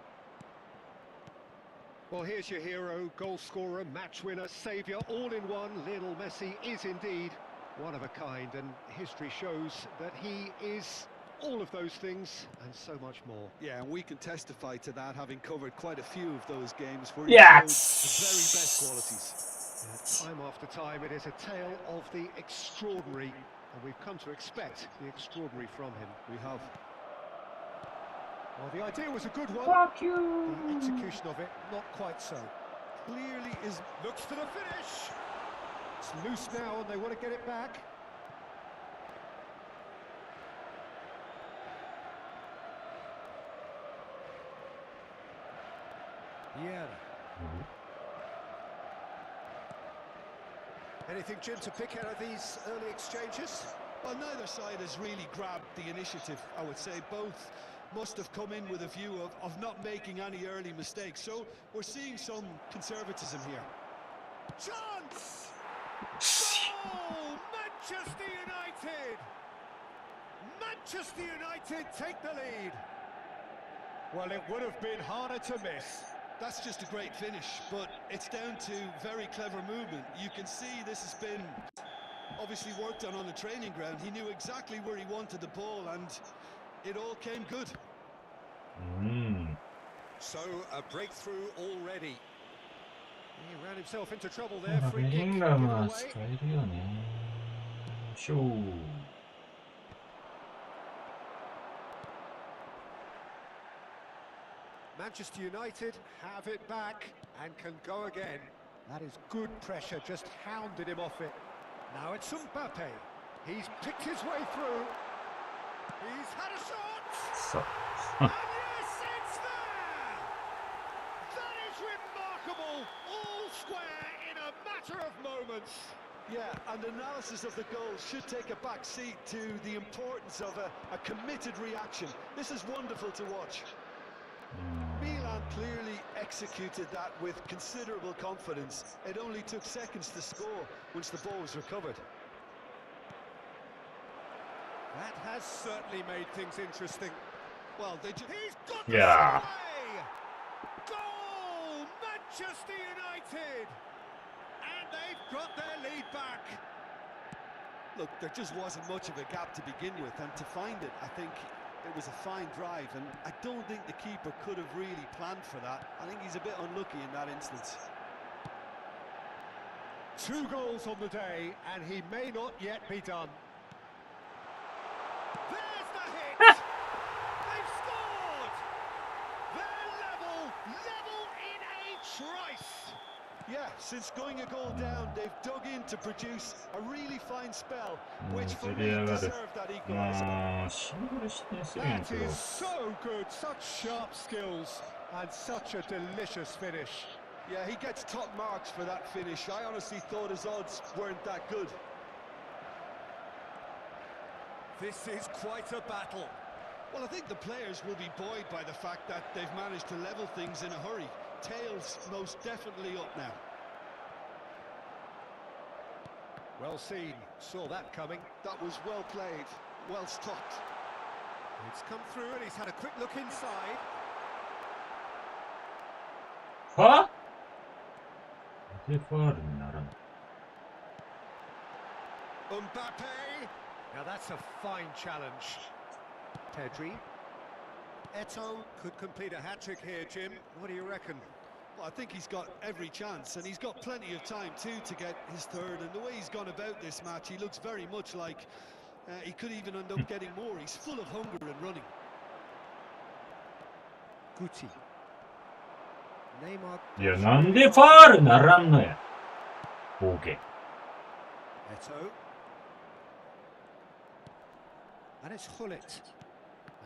Well, here's your hero, goal scorer, match winner, saviour, all in one. Lionel Messi is indeed one of a kind, and history shows that he is all of those things and so much more. Yeah, and we can testify to that, having covered quite a few of those games where Yes! he showed the very best qualities. Time after time, it is a tale of the extraordinary, and we've come to expect the extraordinary from him. We have. Well, the idea was a good one. Fuck you! The execution of it, not quite so. Clearly is... Looks to the finish. It's loose now, and they want to get it back. Yeah. Anything, Jim, to pick out of these early exchanges? Well, neither side has really grabbed the initiative, I would say. Both must have come in with a view of not making any early mistakes. So we're seeing some conservatism here. Chance! Oh, Manchester United! Manchester United take the lead. Well, it would have been harder to miss. That's just a great finish, but it's down to very clever movement. You can see this has been obviously worked on the training ground. He knew exactly where he wanted the ball, and it all came good. So, a breakthrough already. He ran himself into trouble there. Free kick given ベリンガムは away. 使えるよね。しょう。Manchester United have it back and can go again. That is good pressure, just hounded him off it. Now it's Mbappe. He's picked his way through. He's had a shot. そう。 And yes, it's there. That is remarkable. All square in a matter of moments. Yeah, and analysis of the goal should take a back seat to the importance of a committed reaction. This is wonderful to watch. Milan clearly executed that with considerable confidence. It only took seconds to score once the ball was recovered. That has certainly made things interesting. Well, they just... He's got Yeah. this away! Goal! Manchester United! And they've got their lead back. Look, there just wasn't much of a gap to begin with, and to find it, I think it was a fine drive, and I don't think the keeper could have really planned for that. I think he's a bit unlucky in that instance. 2 goals on the day, and he may not yet be done. There's the hit! They've scored! They're level in a trice! Yeah, since going a goal down, they've dug in to produce a really fine spell, which for me deserved that equaliser. まあ、シングル失点するんや That けど。 is so good, such sharp skills, and such a delicious finish. Yeah, he gets top marks for that finish. I honestly thought his odds weren't that good. This is quite a battle. Well, I think the players will be buoyed by the fact that they've managed to level things in a hurry. Tails most definitely up now. Well seen, saw that coming. That was well played, well stopped. It's come through and he's had a quick look inside. は？でファールにならない。Mbappe! Now that's a fine challenge. Pedri. Eto'o could complete a hat-trick here, Jim. What do you reckon? Well, I think he's got every chance, and he's got plenty of time too to get his third. And the way he's gone about this match, he looks very much like he could even end up getting more. He's full of hunger and running. Guti. Neymar. いや、なんでファールならんのや。オーケー。Eto'o. And it's Hullet.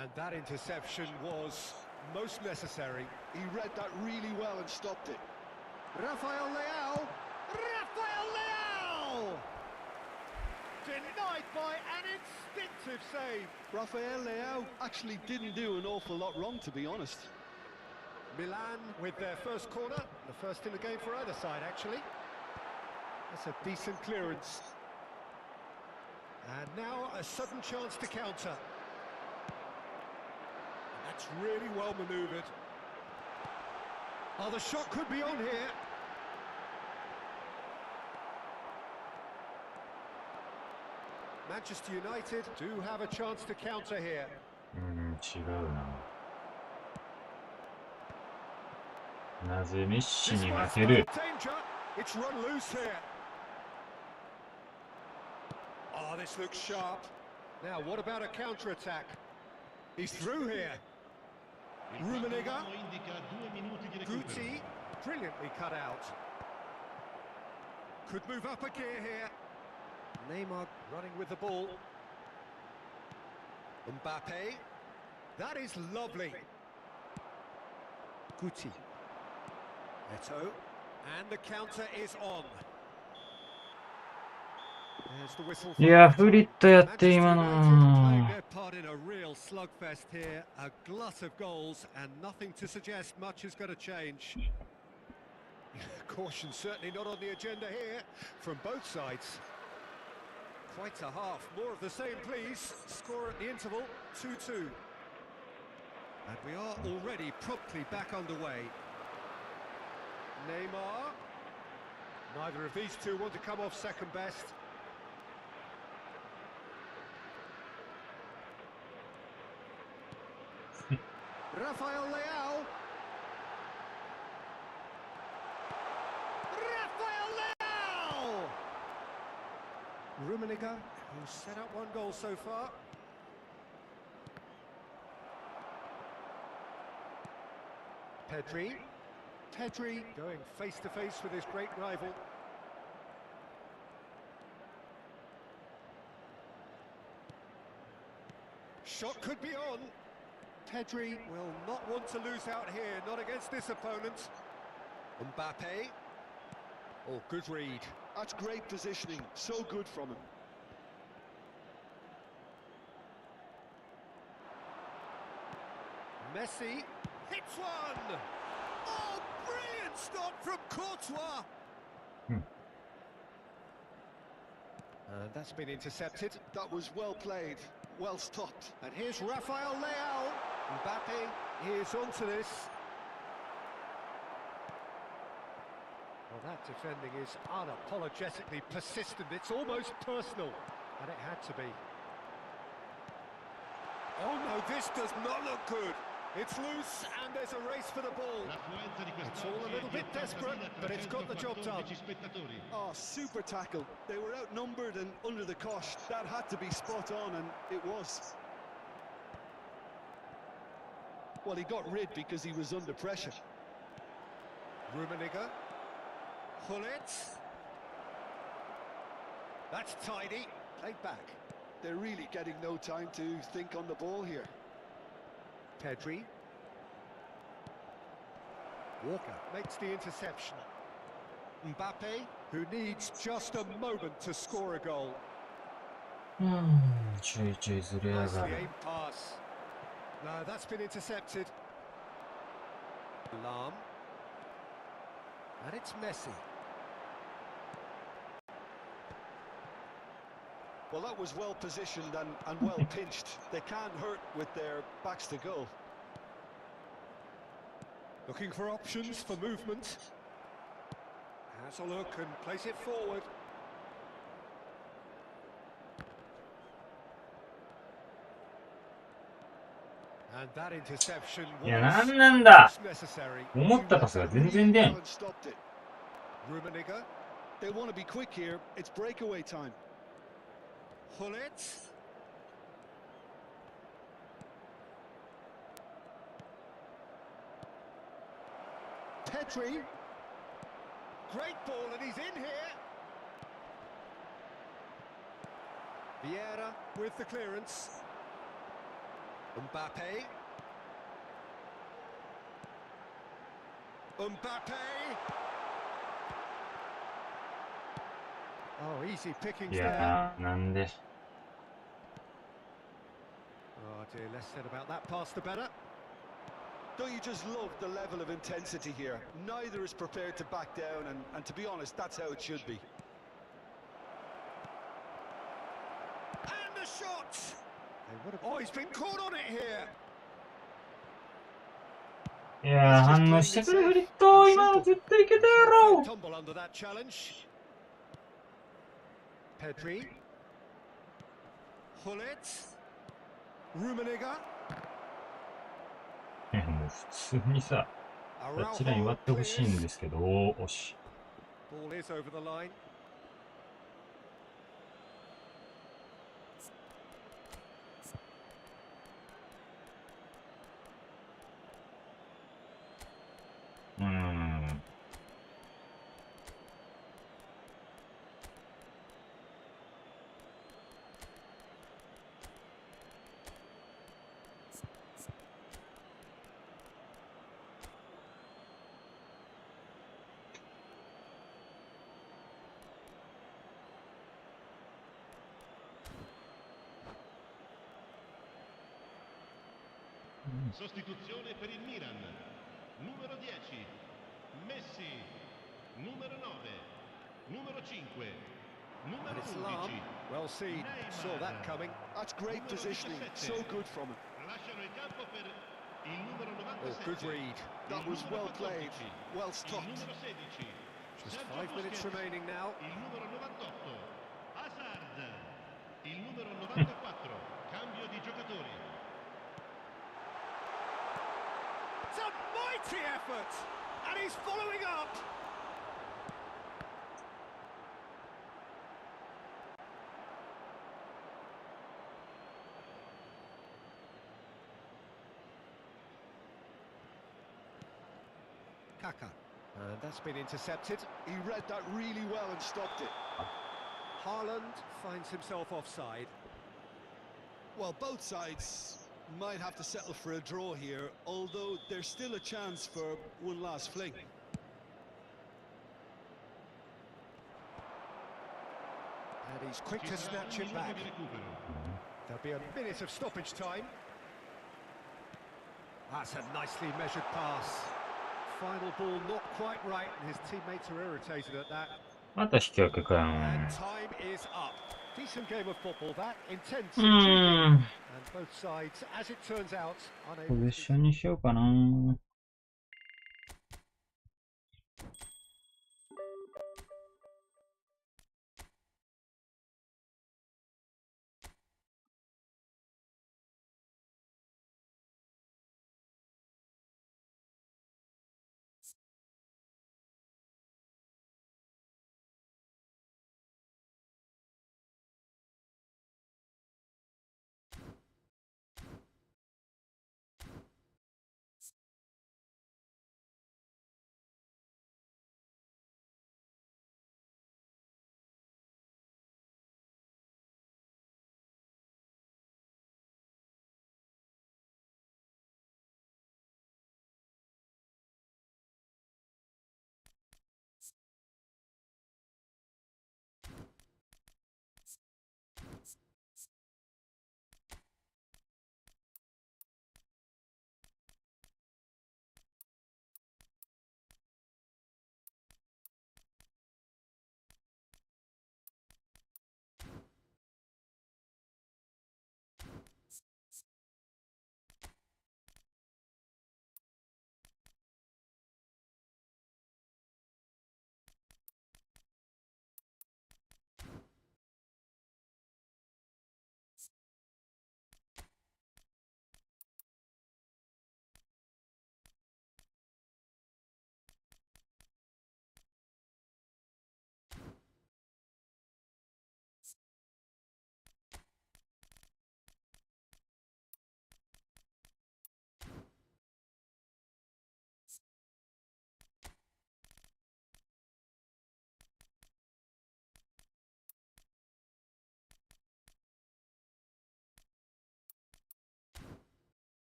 And that interception was most necessary. He read that really well and stopped it. Rafael Leao! Rafael Leao! Denied by an instinctive save. Rafael Leao actually didn't do an awful lot wrong, to be honest. Milan with their first corner, the first in the game for either side, actually. That's a decent clearance. And now a sudden chance to counter. That's really well manoeuvred. Oh, the shot could be on here. Manchester United do have a chance to counter here. 違うな。なぜメッシ This に one's 負ける danger. It's run loose here. Oh, this looks sharp. Now, what about a counter-attack? He's through here. Rummenigge. Guti, brilliantly cut out. Could move up a gear here. Neymar running with the ball. Mbappe. That is lovely. Guti. Eto. And the counter is on. There's the whistle. いや、フリットやって Manchester 今 United の。playing their part in a real slugfest here. A glut of goals and nothing to suggest much is going to change. Caution certainly not on the agenda here from both sides. Quite a half. More of the same, please. Score at the interval, 2-2. And we are already promptly back underway. Neymar. Neither of these two want to come off second best. Rafael Leao. Rafael Leao! Rummenigge, who's set up one goal so far. Pedri. Pedri going face-to-face with his great rival. Shot could be on. Pedri will not want to lose out here, not against this opponent. Mbappe. Oh, good read. That's great positioning, so good from him. Messi hits one! Oh, brilliant stop from Courtois! That's been intercepted. That was well played, well stopped. And here's Rafael Leao. Mbappe is onto this. Well, that defending is unapologetically persistent. It's almost personal. And it had to be. Oh no, this does not look good. It's loose and there's a race for the ball. It's all a little bit desperate, but it's got the job done. Oh, super tackle. They were outnumbered and under the cosh. That had to be spot on, and it was. Well, he got rid because he was under pressure. Rummenigge. Hullet. That's tidy. Played back. They're really getting no time to think on the ball here. Pedri. Walker makes the interception. Mbappe, who needs just a moment to score a goal. ちょいちょいずれやが Nicely る。 aimed pass. No, that's been intercepted. Lam. And it's Messi. Well, that was well positioned and well pinched. They can't hurt with their backs to goal. Looking for options for movement. Has a look and plays it forward. And that interception いや、 was なんなんだ necessary. 思ったパスが全然出ん。 Haven't stopped it. Rummenigge. They want to be quick here. It's breakaway time. Hullet. Pedri. Great ball and he's in here. Vieira with the clearance. Mbappe. Mbappe. Oh, easy い pickings there. やー、なんで。 Oh dear, less said about that pass the better. Don't you just love the level of intensity here? Neither is prepared to back down, and to be honest, that's how it should be. And the shot! Oh, he's been caught on it here. いやー、反応してくれ、フリット。今の絶対いけたやろ。 Tumble under that challenge. Pedri. Hullet. Rummenigge. もう普通にさ、あちらに割ってほしいんですけど、惜しい。Ball is over the line. Mm. うん Sostituzione per il Milan. Numero 10, Messi. Numero 9, numero 5, numero And it's Lam. 11. Well seen. Saw that coming. That's great Numero positioning, 17. so good from him. Lasciano il campo per il numero Oh, 97. good read. That Il was numero well played, 14, well il stopped. numero 16. Just Sergio 5 minutes Busquets, remaining now. il numero 98. Hazard, il numero 94. Cambio di giocatori. It's a mighty effort! And he's following up! Kaka. And that's been intercepted. He read that really well and stopped it. Haaland finds himself offside. Well, both sides might have to settle for a draw here, although there's still a chance for one last fling. And he's quick Ci to sarà snatch un it minuto back. di recupero. There'll be a minute of stoppage time. That's a nicely measured pass. Final ball not quite right, and his teammates are irritated at that. また引き分けかよ。 And time is up. Decent game of football, that. Intense, う intriguing, ん。 and both sides, as it turns out, ポ unable ゼッ to ションにしようかな。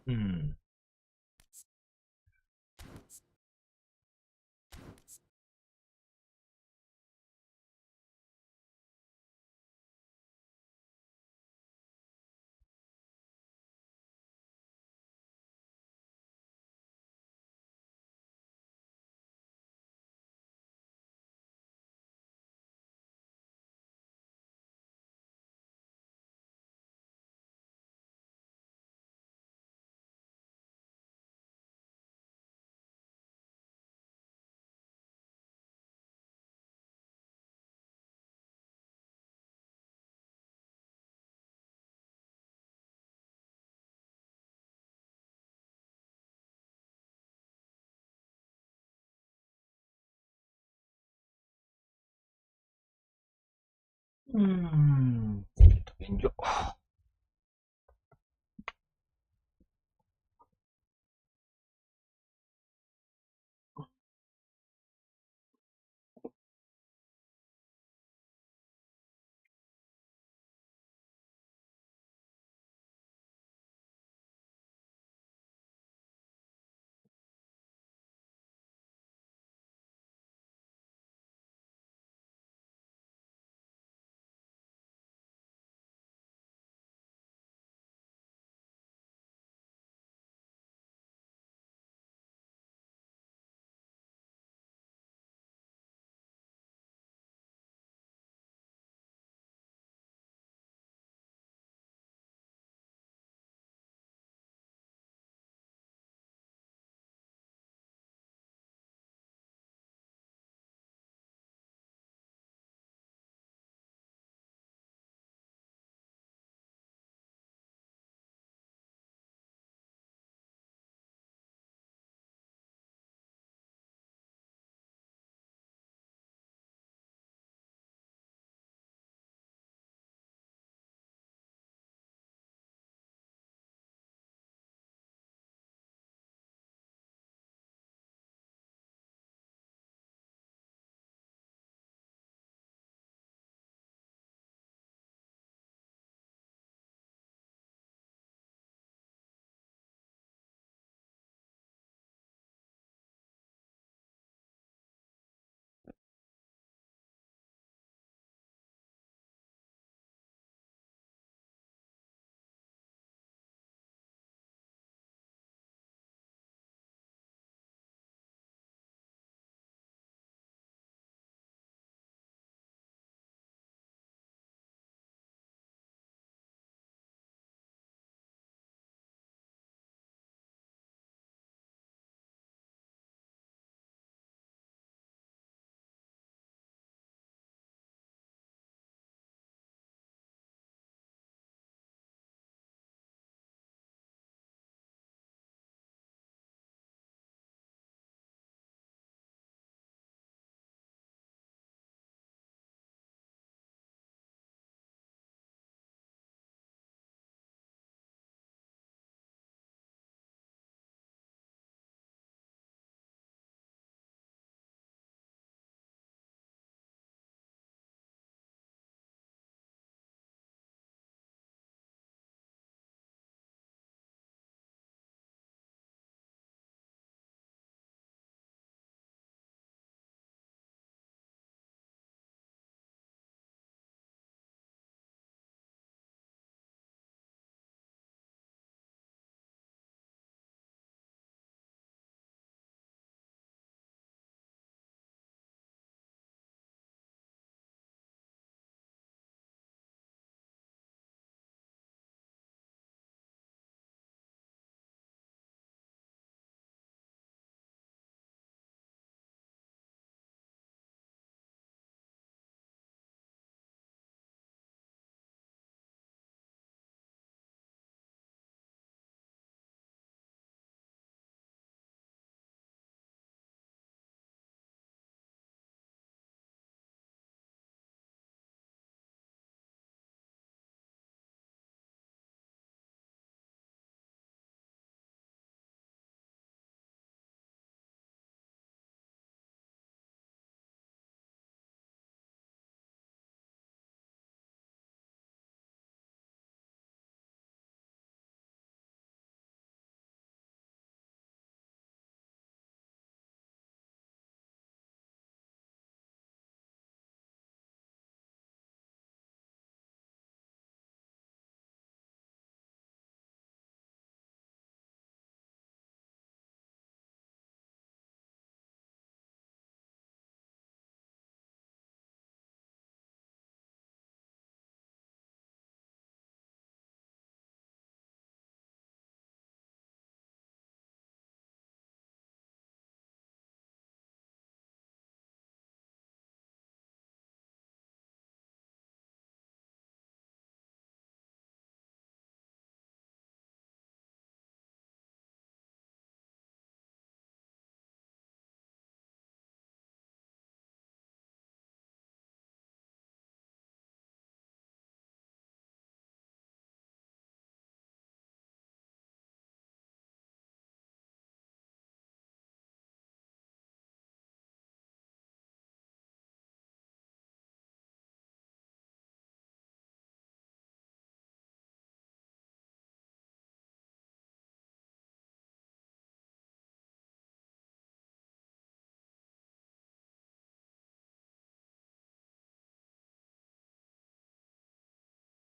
うん。便所。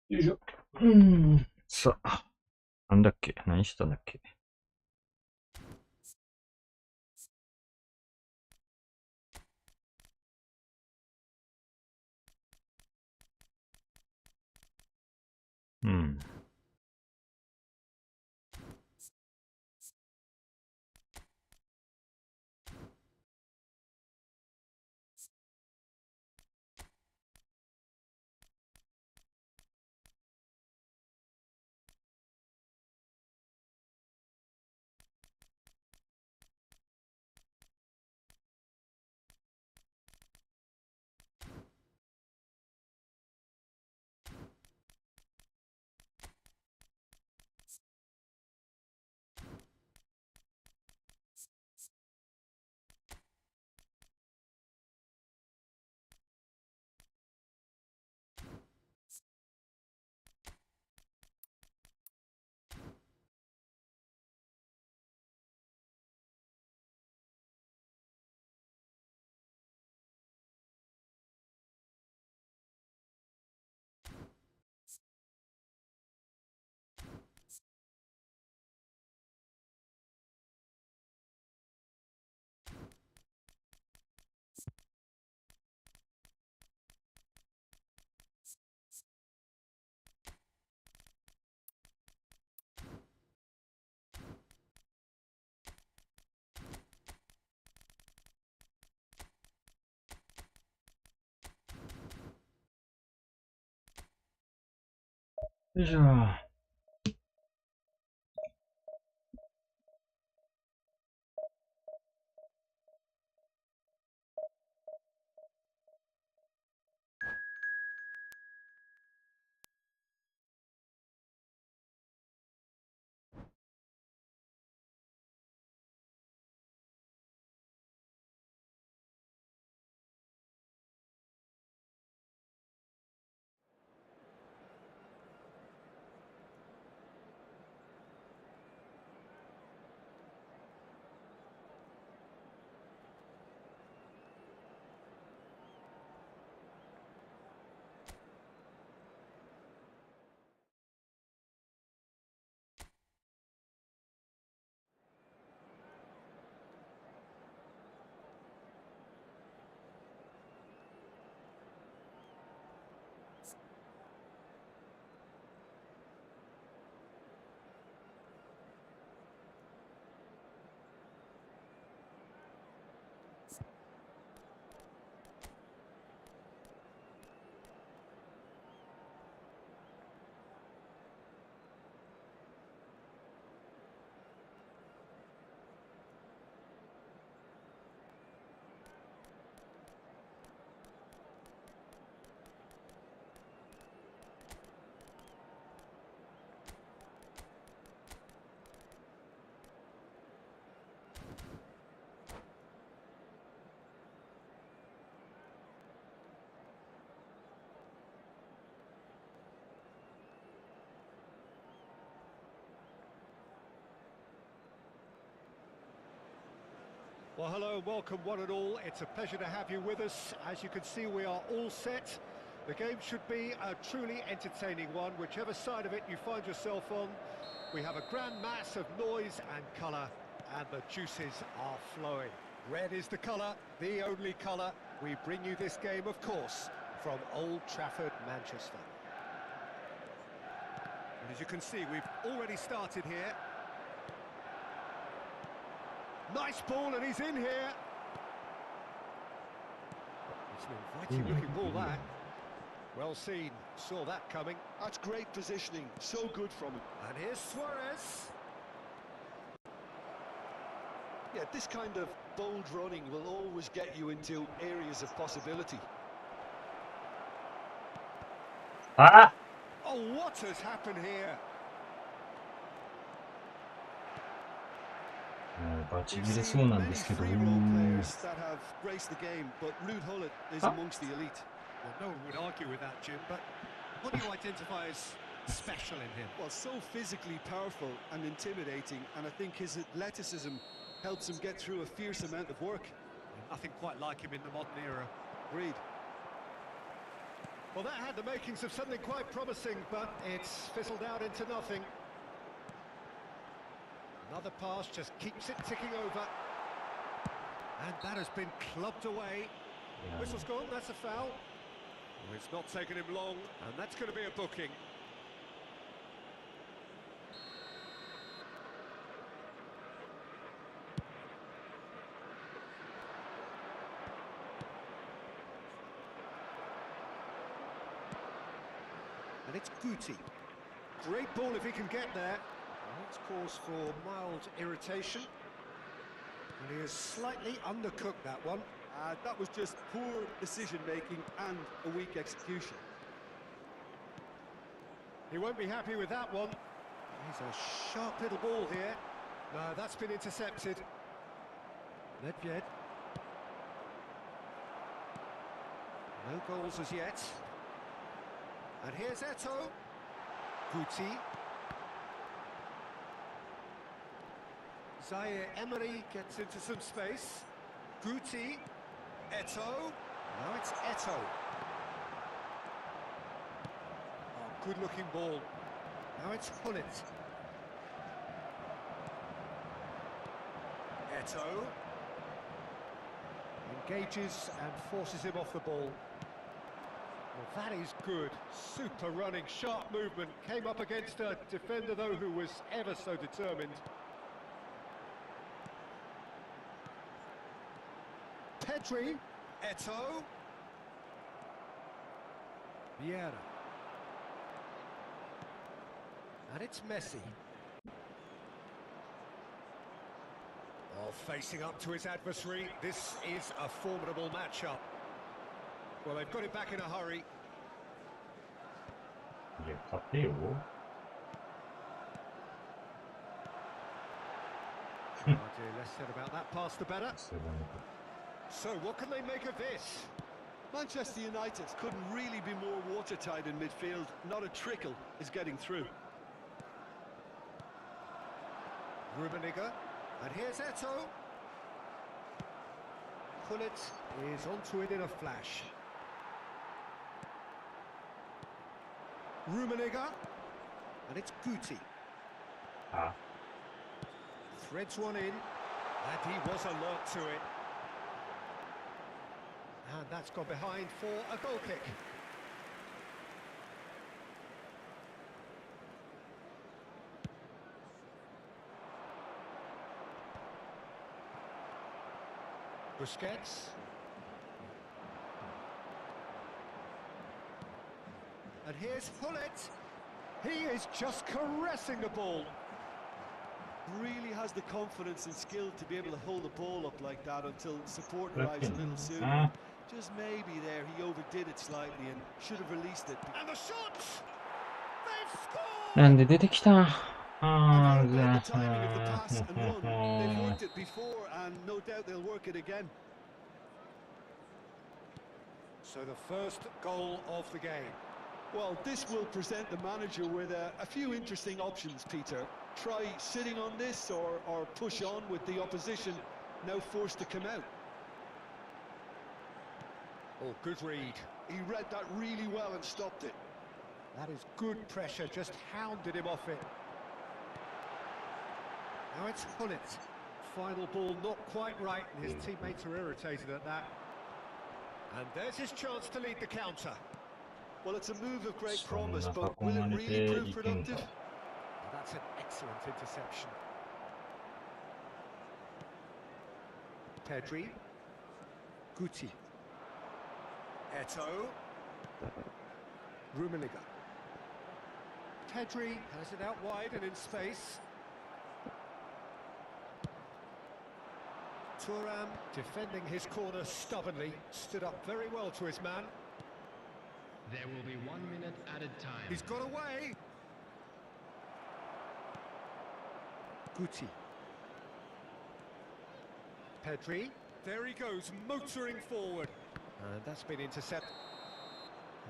よいしょ。さあ、なんだっけ、何したんだっけ。うん。よいしょ。Well, hello and welcome one and all. It's a pleasure to have you with us. As you can see, we are all set. The game should be a truly entertaining one, whichever side of it you find yourself on. We have a grand mass of noise and colour, and the juices are flowing. Red is the colour, the only colour. We bring you this game, of course, from Old Trafford, Manchester. And as you can see, we've already started here. Nice ball, and he's in here. It's an inviting looking ball, that. Well seen, saw that coming. That's great positioning, so good from him. And here's Suarez. Yeah, this kind of bold running will always get you into areas of possibility. Ah! Oh, what has happened here? バチ切れそうなんですけど。Many free role players that have graced the game, but Ruud Gullit is amongst the elite. Well, no one would argue with that, Jim, but what do you identify as special in him? Well, so physically powerful and intimidating, and I think his athleticism helps him get through a fierce amount of work. Nothing quite like him in the modern era. Agreed. Well, that had the makings of something quite promising, but it's fizzled out into nothing. Another pass just keeps it ticking over. And that has been clubbed away. Yeah. Whistle's gone, that's a foul. Well, it's not taken him long, and that's going to be a booking. And it's Guti. Great ball if he can get there. Well, it's cause for mild irritation. And he has slightly undercooked that one. That was just poor decision-making and a weak execution. He won't be happy with that one. He's a sharp little ball here. No, that's been intercepted. Nedved. No goals as yet. And here's Eto'o. Guti. Zaire Emery gets into some space. Guti. Eto'o. Now it's Eto'o. Oh, good-looking ball. Now it's Hullet. Eto'o. Engages and forces him off the ball. Well, that is good. Super running, sharp movement. Came up against a defender, though, who was ever so determined. Pedri. Eto'o. Vieira. And it's Messi. Oh, facing up to his adversary. This is a formidable matchup. Well, they've got it back in a hurry. 이제 갔대요. Oh dear, less said about that pass the better. So, what can they make of this? Manchester United couldn't really be more watertight in midfield. Not a trickle is getting through. Rummenigge. And here's Eto'o. Hullet is onto it in a flash. Rummenigge. And it's Guti. Ah. Threads one in. And he was alert to it. And that's gone behind for a goal kick. Busquets. And here's Hullet. He is just caressing the ball. Really has the confidence and skill to be able to hold the ball up like that until support arrives a little sooner. Just maybe there he overdid it slightly and should have released it. And the shot! They've scored! なんで出てきた。I don't know the timing of the pass and run. They've worked it before and no doubt they'll work it again. So the first goal of the game. Well, this will present the manager with a few interesting options, Peter. Try sitting on this or push on with the opposition now forced to come out. Oh, good read. He read that really well and stopped it. That is good pressure, just hounded him off it. Now it's Hullet. Final ball not quite right, and his teammates are irritated at that. And there's his chance to lead the counter. Well, it's a move of great promise, but will it really prove productive? That's an excellent interception. Pedri. Guti. Eto'o. Rummenigge. Pedri has it out wide and in space. Thuram defending his corner stubbornly, stood up very well to his man. There will be 1 minute added time. He's got away. Guti. Pedri. There he goes, motoring forward. And that's been intercepted.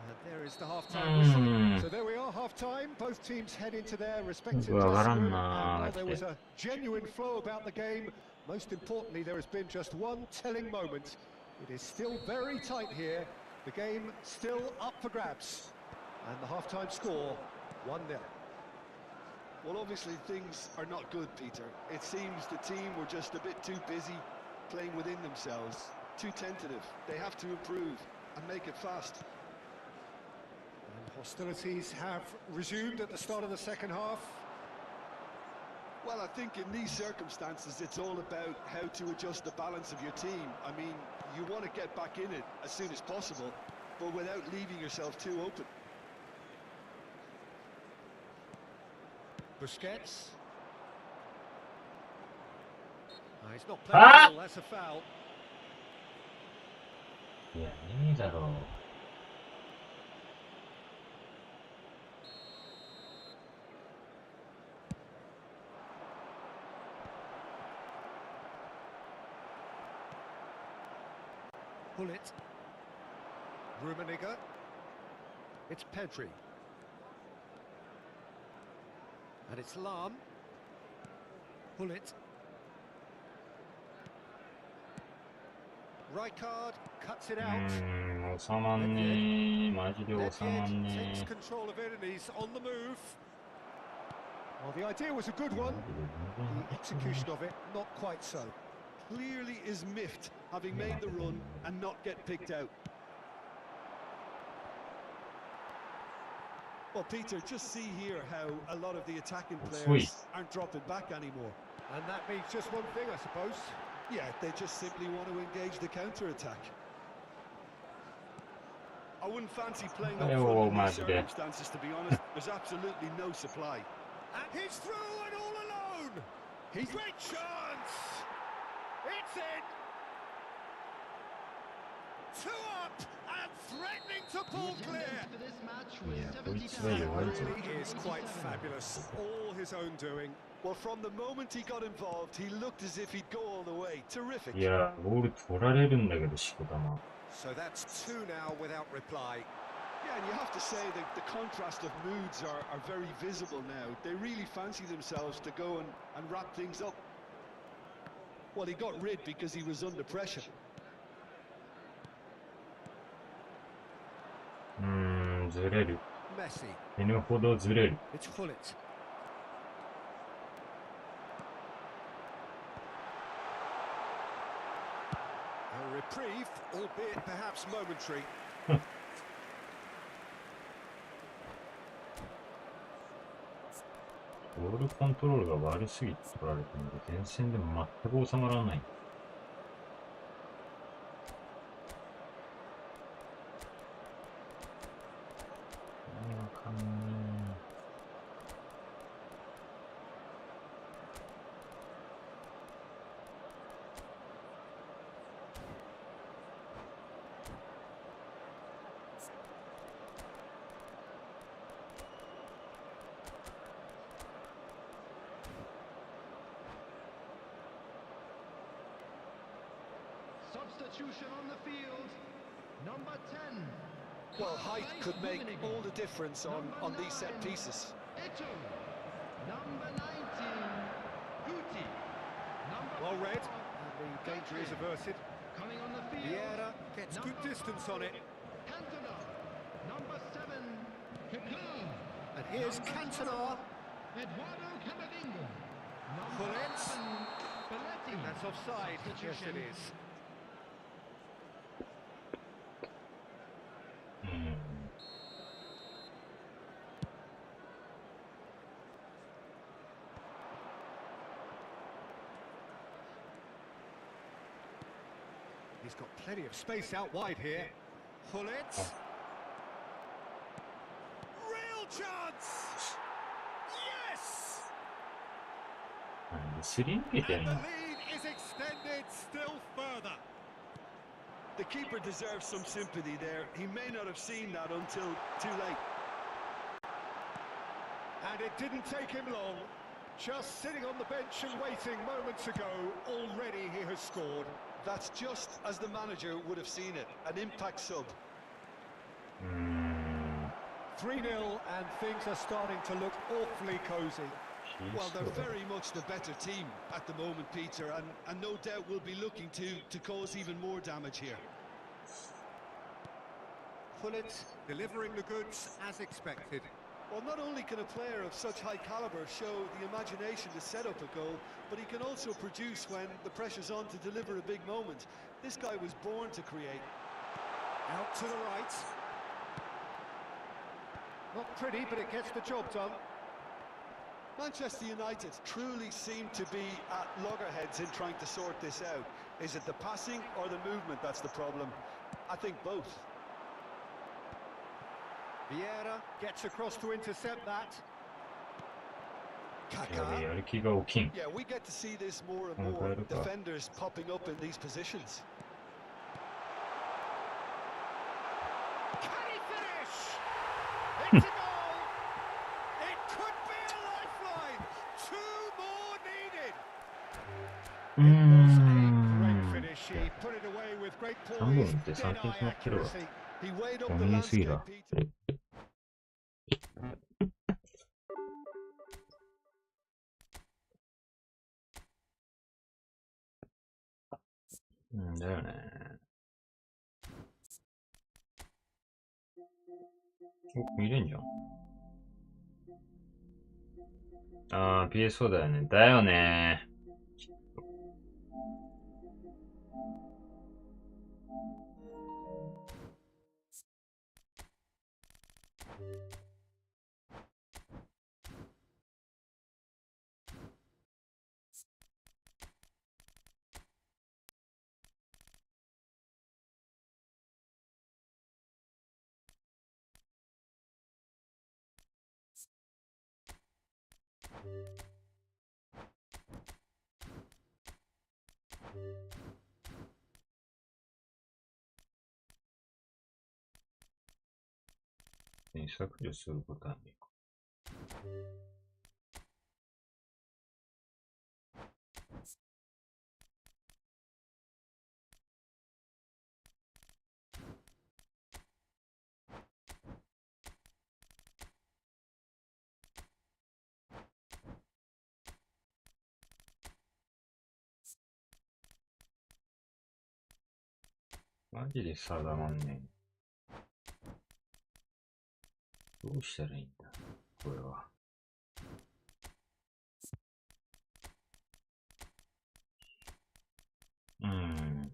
And there is the half-time whistle. So there we are, half-time. Both teams head into their respective dressing room. And there was a genuine flow about the game. Most importantly, there has been just one telling moment. It is still very tight here. The game still up for grabs. And the half-time score, 1-0. Well, obviously things are not good, Peter. It seems the team were just a bit too busy playing within themselves, too tentative. They have to improve and make it fast. And hostilities have resumed at the start of the second half. Well, I think in these circumstances, it's all about how to adjust the balance of your team. I mean, you want to get back in it as soon as possible, but without leaving yourself too open. Busquets. Oh, he's not playing well, that's a foul. いや、いいだろう。Pull it. Rummenigge. It's Pedri. And it's Lam. Pull it. Rijkaard cuts it out. 収まんねー。マジで収まん Takes ね control of it and he's on the move. Well, the idea was a good one. The execution of it, not quite so. Clearly is miffed, having made the run and not get picked out. Well, Peter, just see here how a lot of the attacking players aren't dropping back anymore. And that means just one thing, I suppose. Yeah, they just simply want to engage the counter-attack. I wouldn't fancy playing up front in these circumstances, to be honest. There's absolutely no supply. And he's through and all alone! Great chance! It's in! 2 up and threatening to pull clear! Really is quite fabulous. All his own doing. Well, from the moment he got involved, he looked as if he'd go all the way. Terrific. いや、ボール取られるんだけど、しこたま。So that's 2 now without reply. Yeah, and you have to say that the contrast of moods are very visible now. They really fancy themselves to go and wrap things up. Well, he got rid because he was under pressure. ずれる。 Messi. 死ぬほどずれる。 It's Pullet. A reprieve, albeit perhaps momentary. ボールコントロールが悪すぎて取られてるので、前線でも全く収まらない。わかんね Substitution on the field, number 10. Well, height could make all the difference on these set pieces. Number 19, Guti. Well read, and the danger is averted. Coming on the field. Vieira gets good distance on it. Cantona. Number 7, Keklan. And here's Cantona. Eduardo Camavinga. Number Pullet. 11, Belletti. That's offside. Yes, it is. He's got plenty of space out wide here. Pull it. Real chance! Yes!なんですり抜けてん And the の lead is extended still further. The keeper deserves some sympathy there. He may not have seen that until too late. And it didn't take him long. Just sitting on the bench and waiting moments ago, already he has scored. That's just as the manager would have seen it. An impact sub. 3-0 and things are starting to look awfully cosy. Well, they're very much the better team at the moment, Peter, and no doubt will be looking to cause even more damage here. pull it, delivering the goods as expected. Well, not only can a player of such high caliber show the imagination to set up a goal, but he can also produce when the pressure's on to deliver a big moment. This guy was born to create. Out to the right. Not pretty, but it gets the job done. Manchester United truly seem to be at loggerheads in trying to sort this out. Is it the passing or the movement that's the problem? I think both. Vieira gets across to intercept that. やべえ、 Kaká. やる気が起きん。 Yeah, we get to see this more and more. Defenders popping up in these positions. Can he finish? It's a goal! It could be a lifeline! Two more needed! うー It was a ん。 great finish. He put it away with great 3本 poise, 打って3点 dead-eye 決まってるわ。 accuracy. He weighed up 読 the みすぎ landscape, だ。 Peter. うんだよね。お、見れんじゃん。あー、PSO だよね。だよね。削除するボタンに行こう。マジで定まんねえ。どうしたらいいんだこれは。うん。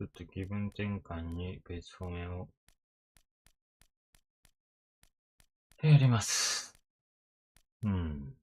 ちょっと気分転換に別譜面をやります。うん。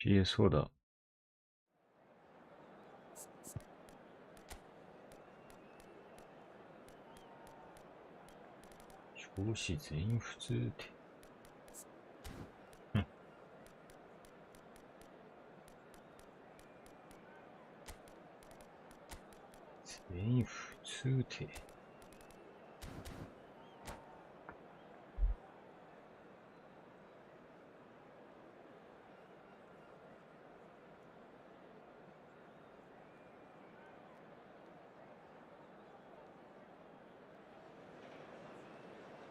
PS4 だ。調子全員普通って。全員普通って。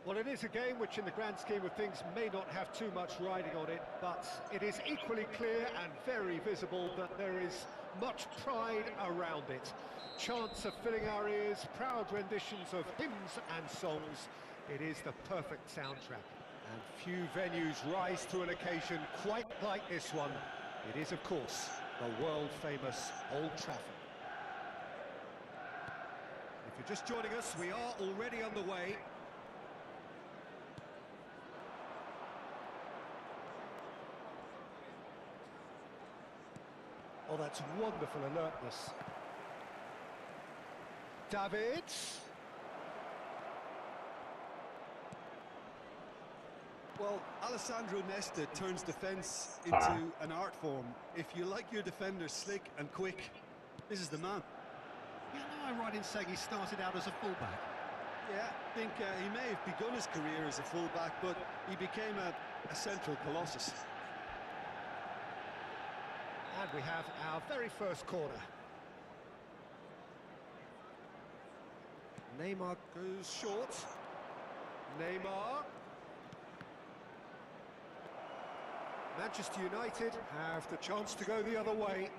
Well, it is a game which in the grand scheme of things may not have too much riding on it, but it is equally clear and very visible that there is much pride around it. Chants are filling our ears, proud renditions of hymns and songs. It is the perfect soundtrack. And few venues rise to an occasion quite like this one. It is, of course, the world-famous Old Trafford. If you're just joining us, we are already underway. Oh, that's wonderful alertness. Davids. Well, Alessandro Nesta turns defence into an art form. If you like your defenders slick and quick, this is the man. Yeah, no, I'm right in saying he started out as a fullback. Yeah, I think he may have begun his career as a fullback, but he became a central colossus. And we have our very first corner. Neymar goes short. Neymar. Manchester United have the chance to go the other way.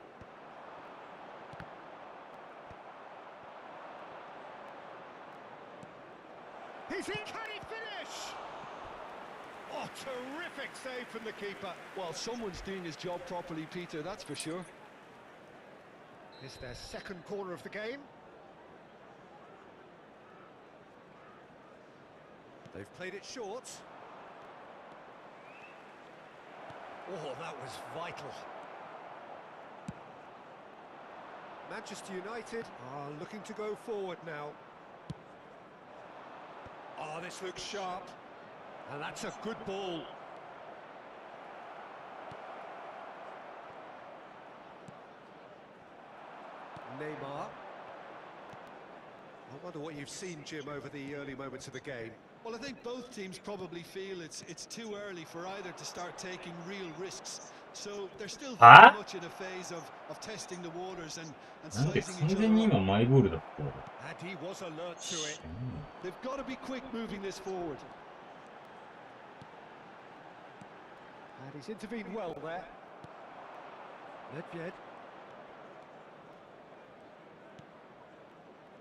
He's in, can he finish? Oh, terrific save from the keeper. Well, someone's doing his job properly, Peter, that's for sure. It's their second corner of the game. They've played it short. Oh, that was vital. Manchester United are looking to go forward now. Oh, this looks sharp. And that's a good ball. Neymar. I wonder what you've seen, Jim, over the early moments of the game. Well, I think both teams probably feel it's too early for either to start taking real risks. So they're still very much in a phase of testing the waters and なんで sizing 完 each 全に other 今 up. マイボールだった。 And he was alert to it. They've got to be quick moving this forward. And he's intervened well there. Nedved.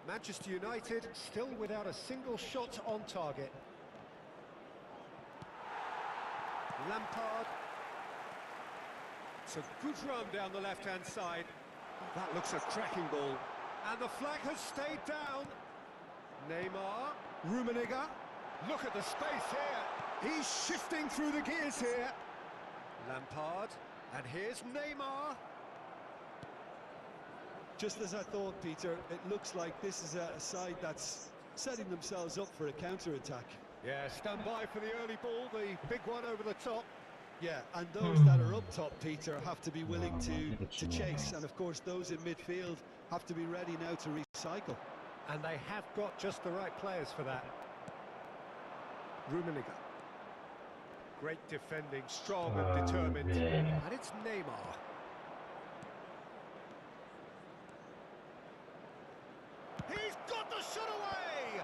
Manchester United still without a single shot on target. Lampard. It's a good run down the left-hand side. That looks a cracking ball. And the flag has stayed down. Neymar. Rummenigge. Look at the space here. He's shifting through the gears here. Lampard. And here's Neymar. Just as I thought, Peter, it looks like this is a side that's setting themselves up for a counter-attack. Yeah, stand by for the early ball, the big one over the top. Yeah, and those that are up top, Peter, have to be willing to chase. And, of course, those in midfield have to be ready now to recycle. And they have got just the right players for that. Rummenigge. Great defending, strong and determined. And it's Neymar. He's got the shot away!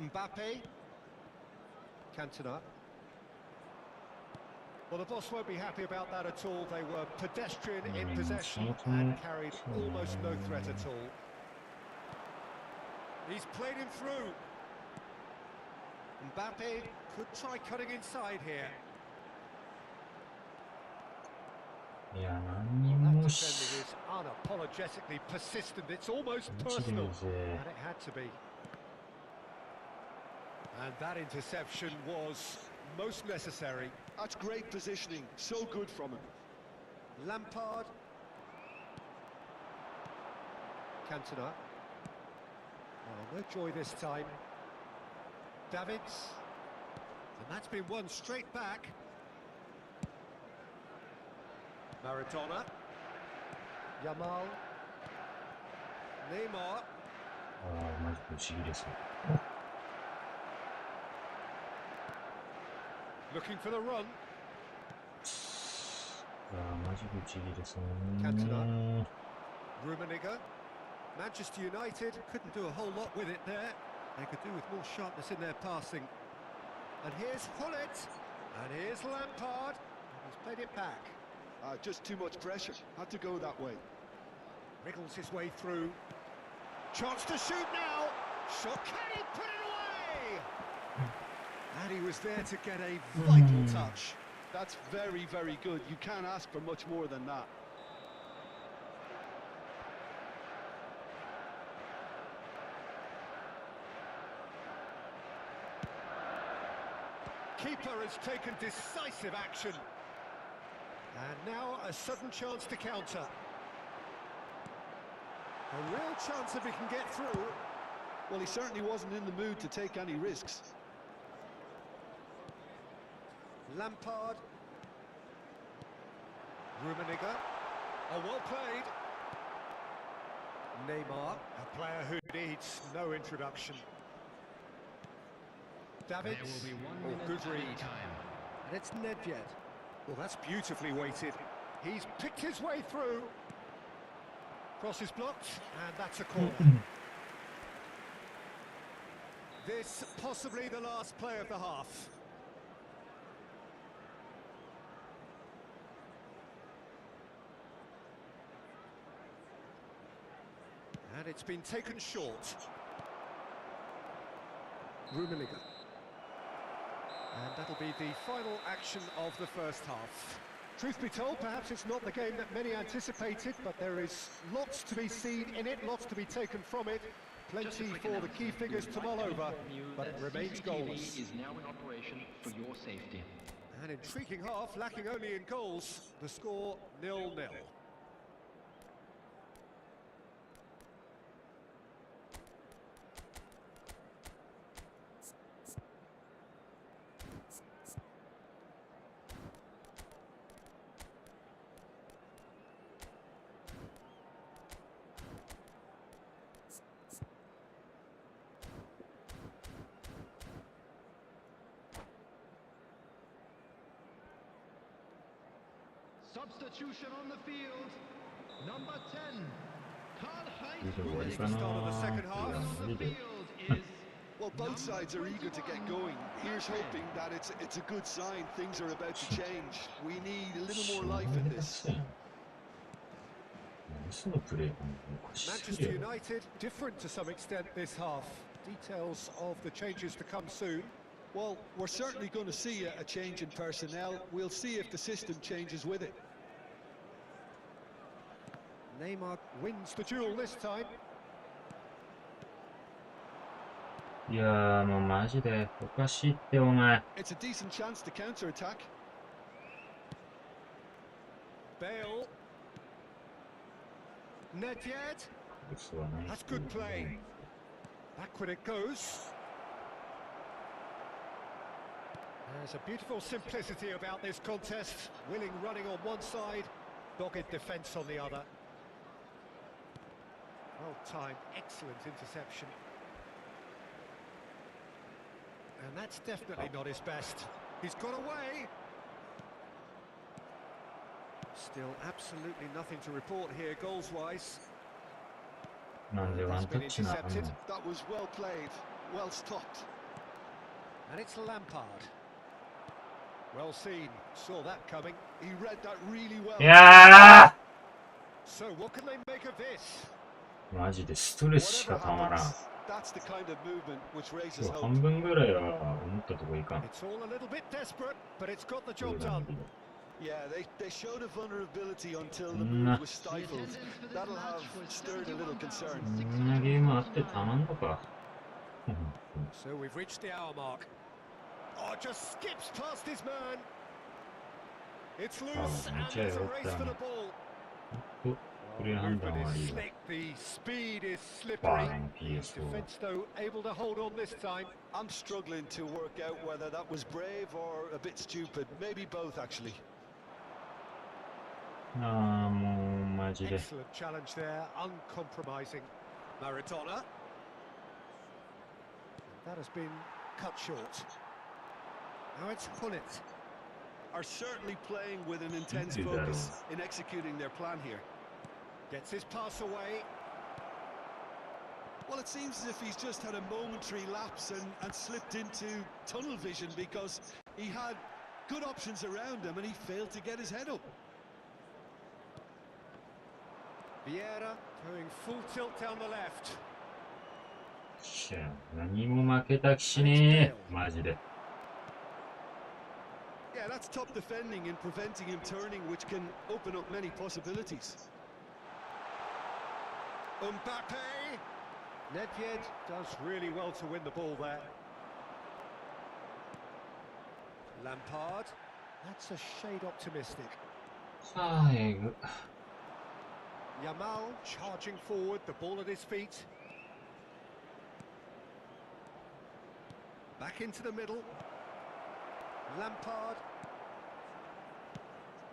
Mbappe. Cantona. Well, the boss won't be happy about that at all. They were pedestrian in possession and carried almost no threat at all. He's played him through. Mbappe could try cutting inside here. いや、何人も defending is unapologetically persistent. It's almost マジで personal, うぜ and it had to be. And that interception was most necessary. That's great positioning, so good from him. Lampard. Cantona. Oh, no joy this time. Davids. And that's been won straight back. Maradona. Yamal. Neymar. ああ、マジで不思議ですね。 Looking for the run. ああ、マジで不思議ですね。 Cantona. Rummenigge. Manchester United couldn't do a whole lot with it there. They could do with more sharpness in their passing. And here's Hullet. And here's Lampard. He's played it back. Just too much pressure. Had to go that way. Wriggles his way through. Chance to shoot now. Shot. Can he put it away? And he was there to get a vital touch. That's very, very good. You can't ask for much more than that. Keeper has taken decisive action. And now a sudden chance to counter. A real chance if he can get through. Well, he certainly wasn't in the mood to take any risks. Lampard. Rummenigge. Oh, well played. Neymar, a player who needs no introduction. Davids. Oh, good read. And it's Nedved. Well, that's beautifully weighted. He's picked his way through. Cross is blocked, and that's a corner. This possibly the last play of the half. And it's been taken short. Rummenigge. And that'll be the final action of the first half. Truth be told, perhaps it's not the game that many anticipated, but there is lots to be seen in it, lots to be taken from it. Plenty for the key figures to mull over, but it remains goalless. is now in operation for your safety. An intriguing half, lacking only in goals. The score 0-0. Substitution on the field. Number 10.いいとこあり The かな。 start of the second いや half. 無理 The だよ field is Well, both sides are eager to get going. Here's hoping that it's a good sign. Things are about to change. We need a little more life in this. 何そのプレーかな。おかしすぎ Manchester るよ。 United different to some extent this half. Details of the changes to come soon. Well, we're certainly going to see a change in personnel. We'll see if the system changes with it. Neymar wins the duel this time. いやーもうマジでおかしいってお前。 It's a decent chance to counter-attack. Bale. Nedved. 嘘はない。 That's good play. Backward it goes. There's a beautiful simplicity about this contest. Willing running on one side, dogged defence on the other. Well timed, excellent interception. And that's definitely not his best. He's got away. Still absolutely nothing to report here goals-wise. なんでワンタッチなの。 That was well played, well stopped. And it's Lampard. Well seen, saw that coming. He read that really well. いや So what can they make of this? ーマジでストレスし Whatever かたまらん。 happens, that's the kind of movement which raises 今日 hope. 半分ぐらいは思ったとこいかん。 It's all a little bit desperate, but it's got the 冗 job 談 done. だけど Yeah, they showed a vulnerability until the move was stifled. That'll have stirred a little concern. こんなゲームあってたまんのか。 So we've reached the hour mark. Oh, just skips past his man. It's loose and there's a race for the ball. プレー判断 Movement 悪 is いわ。 slick, the speed is バ slippery. ーの PS4。 Defense though able to hold on this time. I'm struggling to work out whether that was brave or a bit stupid. Maybe both, actually. ああ、もうマジで。 Excellent challenge there, uncompromising. Maradona. That has been cut short. Now it's Hullet. Are certainly playing with an intense focus in executing their plan here. Gets his pass away. Well, it seems as if he's just had a momentary lapse and slipped into tunnel vision because he had good options around him and he failed to get his head up. Vieira going full tilt down the left. しゃ、何も負けた気しねえ。マジで。 Yeah, that's top defending and preventing him turning, which can open up many possibilities. Mbappe. Nedved does really well to win the ball there. Lampard. That's a shade optimistic. 最後。 Yamal charging forward, the ball at his feet. Back into the middle. Lampard.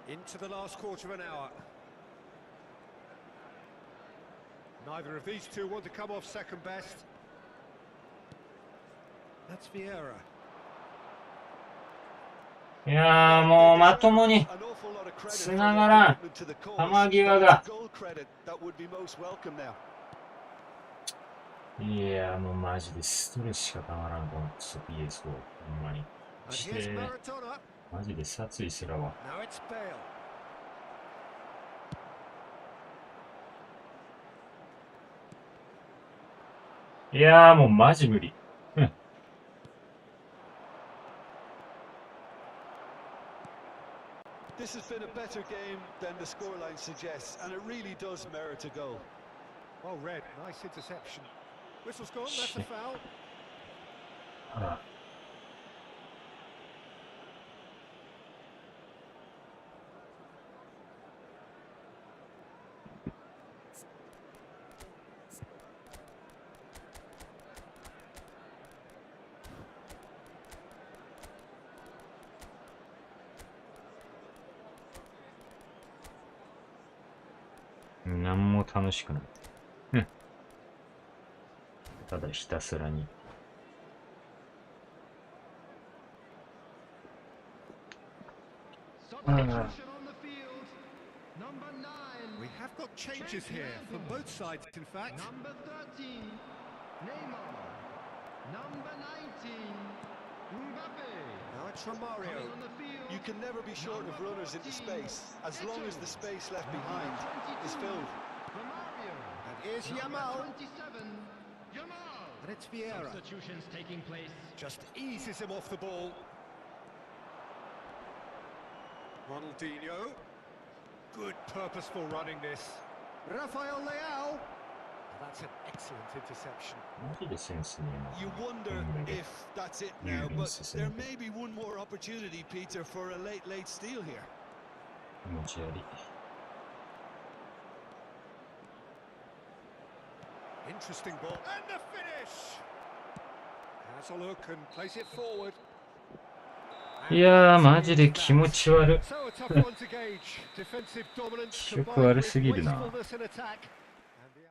Into the last quarter of an hour. Neither of these two want to come off second best. That's Vieira. いやーもうまともに繋がらん。球際が。いやーもうマジでストレスしかたまらん、このクソ PS4。ほんまに。して、マジで殺意すらわ。Now it's Bale. いやーもうマジ無理。This has been a better game than the scoreline suggests, and it really does merit a goal. Well read, nice interception. Whistle's gone, that's a foul. あら。 なんも楽しくない。ただひたすらに。We have got changes here from both sides, in fact. Number 13, Neymar. Number 19, Mbappe. Now it's Romario. On the field. You can never be short of runners into space, as long as the space left behind is filled. Romario. And here's Yamal. 27, Yamal. And it's Vieira. Substitutions taking place. Just eases him off the ball. Ronaldinho. Good purposeful running this. Rafael Leao. That's an excellent interception. マジでセンスねえ You な。 wonder こんだけ if that's it now, but there may be one more opportunity, Peter, for a late steal here. 気持ち悪い。 Interesting ball. And the finish! Has a look and plays it forward. いやーマジで気持ち悪い。 So a tough one to gauge. Defensive dominance 気色 combined 悪 with すぎるな。 wastefulness in attack. And the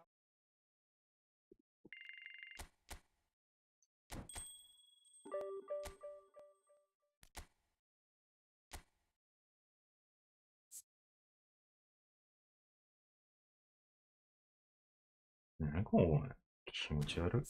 何これ気持ち悪い。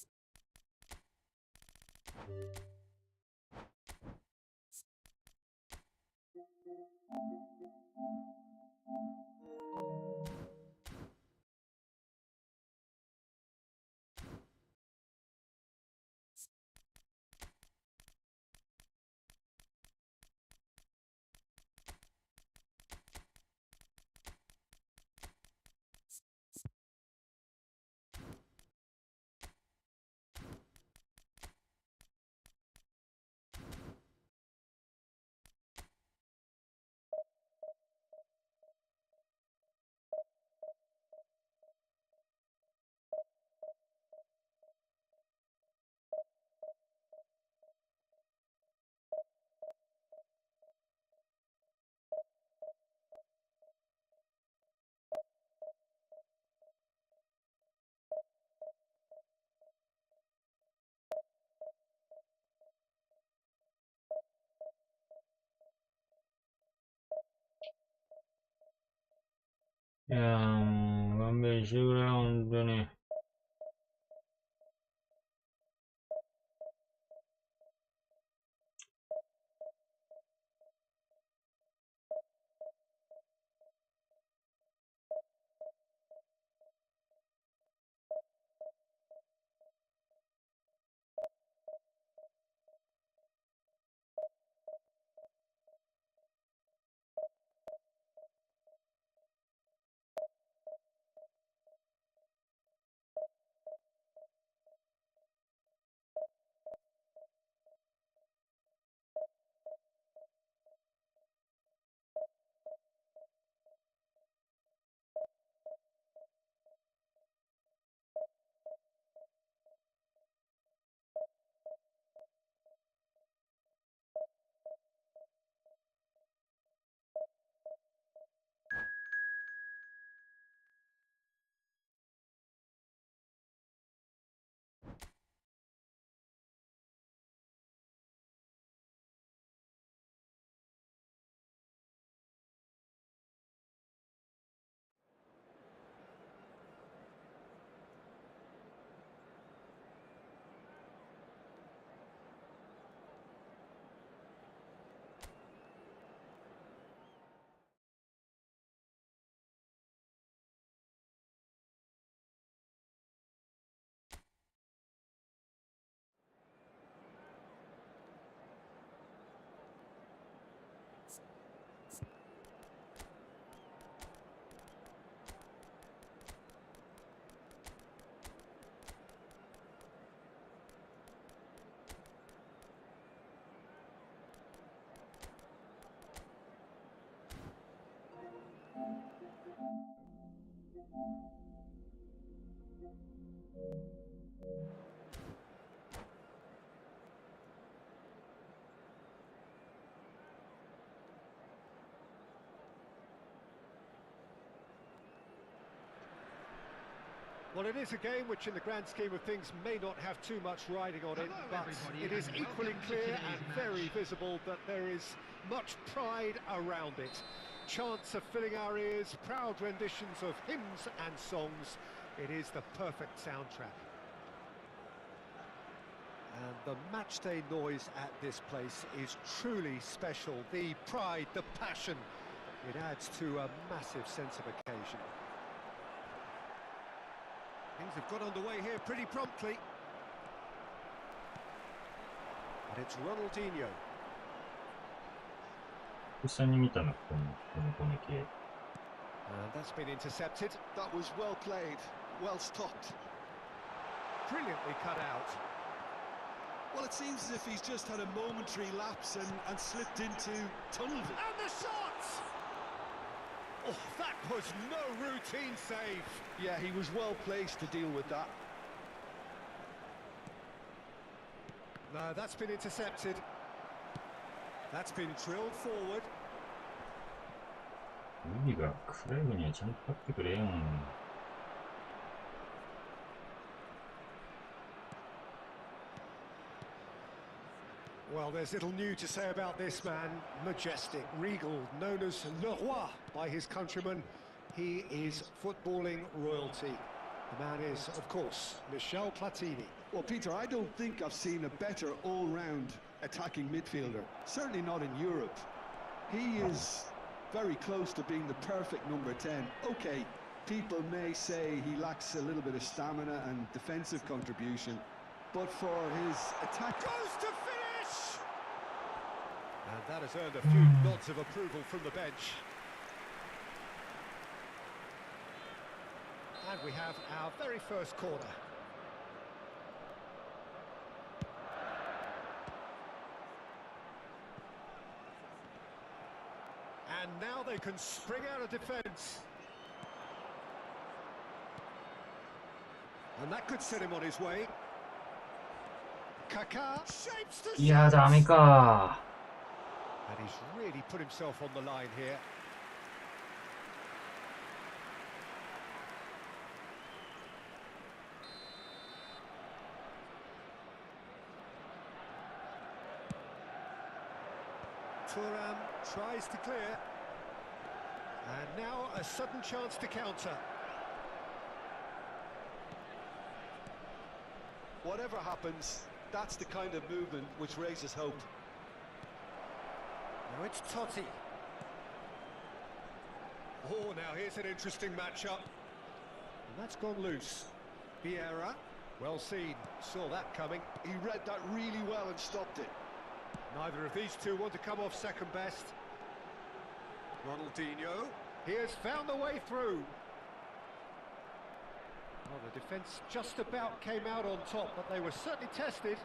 いやー、もう、勘弁してくれよ、ほんとに。Well, it is a game which in the grand scheme of things may not have too much riding on it, but it is equally clear and very visible that there is much pride around it. Chants are filling our ears, proud renditions of hymns and songs. It is the perfect soundtrack. And the matchday noise at this place is truly special. The pride, the passion, it adds to a massive sense of occasion. Things have got underway here pretty promptly. And it's Ronaldinho. 久々に見たな、この攻撃。And that's been intercepted. That was well played, well stopped. Brilliantly cut out. Well, it seems as if he's just had a momentary lapse and slipped into tunnel vision. And the shot! Oh, that was no routine save. Yeah, he was well placed to deal with that. No, that's been intercepted. That's been drilled forward. ルビがクライブにはちゃんと勝ってくれよ。Well, there's little new to say about this man. Majestic, regal, known as Le Roi by his countrymen. He is footballing royalty. The man is, of course, Michel Platini. Well, Peter, I don't think I've seen a better all-round attacking midfielder. Certainly not in Europe. He is very close to being the perfect number 10. Okay, people may say he lacks a little bit of stamina and defensive contribution, but for his attack... Goes to finish! And that has earned a few nods of approval from the bench. And we have our very first corner. And now they can spring out of defence. And that could set him on his way. Kaká shapes the shot. いや、ダメか。 And he's really put himself on the line here. Thuram tries to clear. And now a sudden chance to counter. Whatever happens, that's the kind of movement which raises hope. Now it's Totti. Oh, now here's an interesting matchup. And that's gone loose. Vieira, well seen, saw that coming. He read that really well and stopped it. Neither of these two want to come off second best. Ronaldinho, he has found the way through. Well, the defence just about came out on top, but they were certainly tested.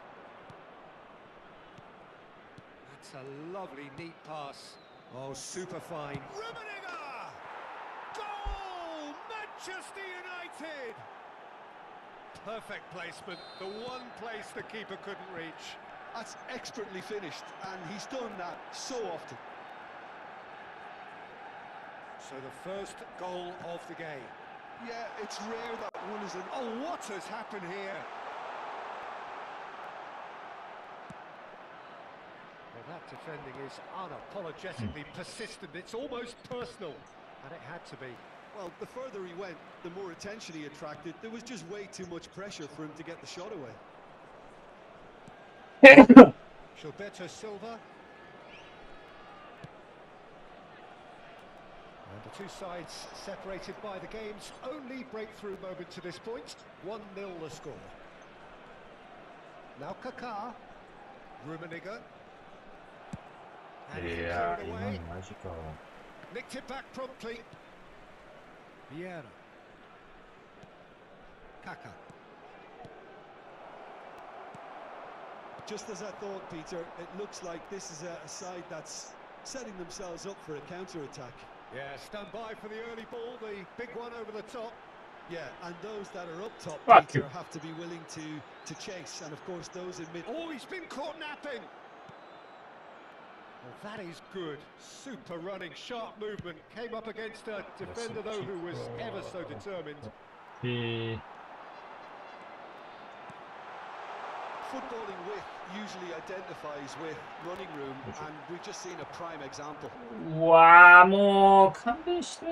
That's a lovely, neat pass. Oh, super fine. Rummenigge! Goal! Manchester United! Perfect placement, the one place the keeper couldn't reach. That's expertly finished, and he's done that so often. So the first goal of the game. Yeah, it's rare that one is an... Oh, what has happened here? Well, that defending is unapologetically persistent. It's almost personal, and it had to be. Well, the further he went, the more attention he attracted. There was just way too much pressure for him to get the shot away. Gilberto Silva. And the two sides separated by the game's only breakthrough moment to this point. 1-0 the score. Now Kaká. Rummenigge. And he Yeah, cleared it away. magical. Nicked it back promptly. Vieira. Kaká. Just as I thought, Peter, it looks like this is a side that's setting themselves up for a counter-attack. Yeah, stand by for the early ball, the big one over the top. Yeah, and those that are up top, Fuck Peter, you. have to be willing to chase, and of course those in mid... Oh, he's been caught napping! Well, that is good. Super running, sharp movement. Came up against a defender, though, who was ever so determined. He... Footballing width usually identifies with running room, and we've just seen a prime example. うわー、もう勘弁して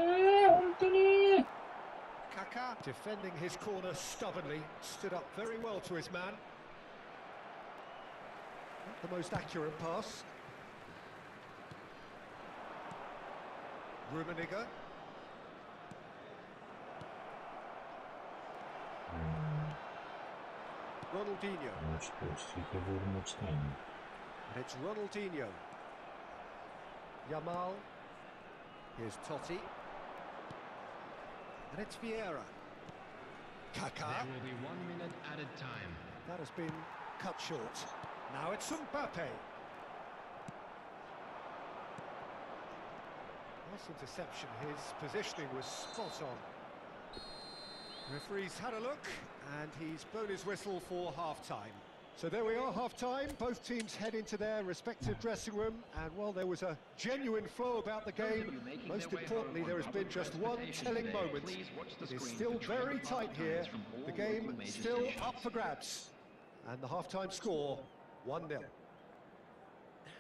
本当に。 Kaká defending his corner stubbornly, stood up very well to his man. Not the most accurate pass. Rummenigge. Ronaldinho. もうちょっと落ち着いてボール持ちたいな。 And it's Ronaldinho. Yamal. Here's Totti. And it's Vieira. Kaká. There will be 1 minute added time. That has been cut short. Now it's Mbappe. Nice interception. His positioning was spot on. Referee's had a look, and he's blown his whistle for half-time. So there we are, half-time. Both teams head into their respective dressing room, and while there was a genuine flow about the game, most importantly, there has been just one telling moment. It is still very tight here. The game still up for grabs. And the half-time score, 1-0.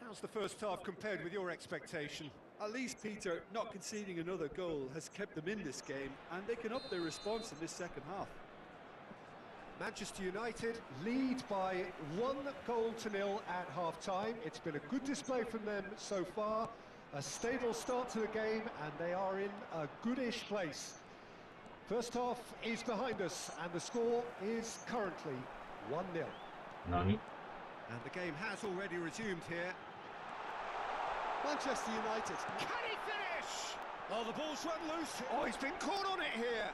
How's the first half compared with your expectation? At least, Peter, not conceding another goal has kept them in this game, and they can up their response in this second half. Manchester United lead by 1-0 at half-time. It's been a good display from them so far. A stable start to the game, and they are in a goodish place. First half is behind us, and the score is currently 1-0. 何 And the game has already resumed here. Manchester United. Can he finish? Oh, the ball's run loose. Oh, he's been caught on it here.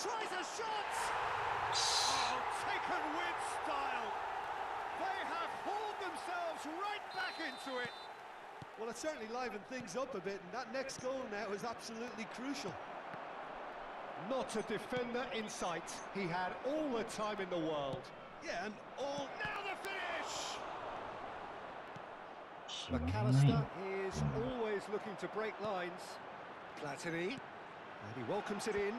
Tries a shot. Oh, taken with style. They have hauled themselves right back into it. Well, it certainly livened things up a bit, and that next goal now is absolutely crucial. Not a defender in sight. He had all the time in the world. Yeah, and all... Now the finish! 知らない McAllister is always looking to break lines. Platini, and he welcomes it in.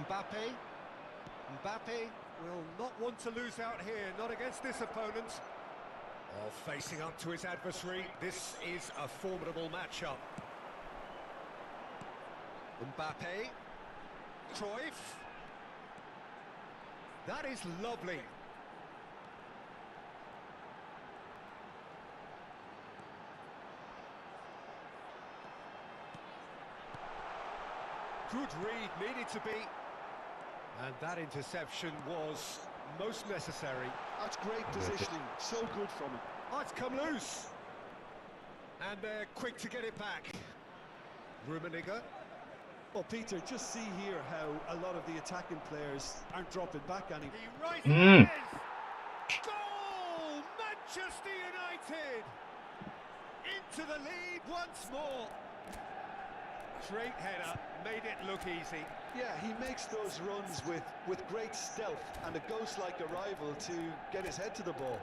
Mbappe. Mbappe will not want to lose out here, not against this opponent. Oh, facing up to his adversary, this is a formidable matchup. Mbappe, Cruyff. That is lovely. Good read, needed to be. And that interception was most necessary. That's great positioning, so good from him. Oh, it's come loose. And they're quick to get it back. Rummenigge. Well, Peter, just see here how a lot of the attacking players aren't dropping back any. He rises. Goal! Manchester United into the lead once more. Straight header, made it look easy. Yeah, he makes those runs with great stealth and a ghost-like arrival to get his head to the ball.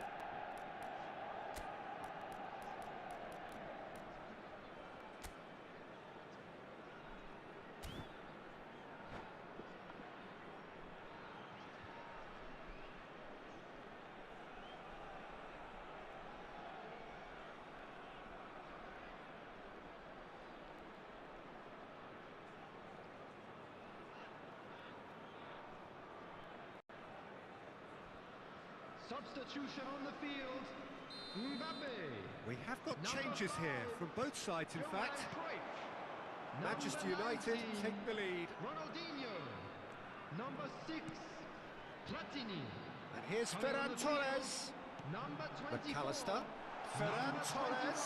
Substitution on the field. Mbappe. We have got Number changes here 5. from both sides, in Johan fact. Cruyff. Manchester Number United 19, take the lead. Ronaldinho. Number 6, Platini. And here's Coming on Ferran the field, Torres. Number 24. McAllister. Ferran Torres.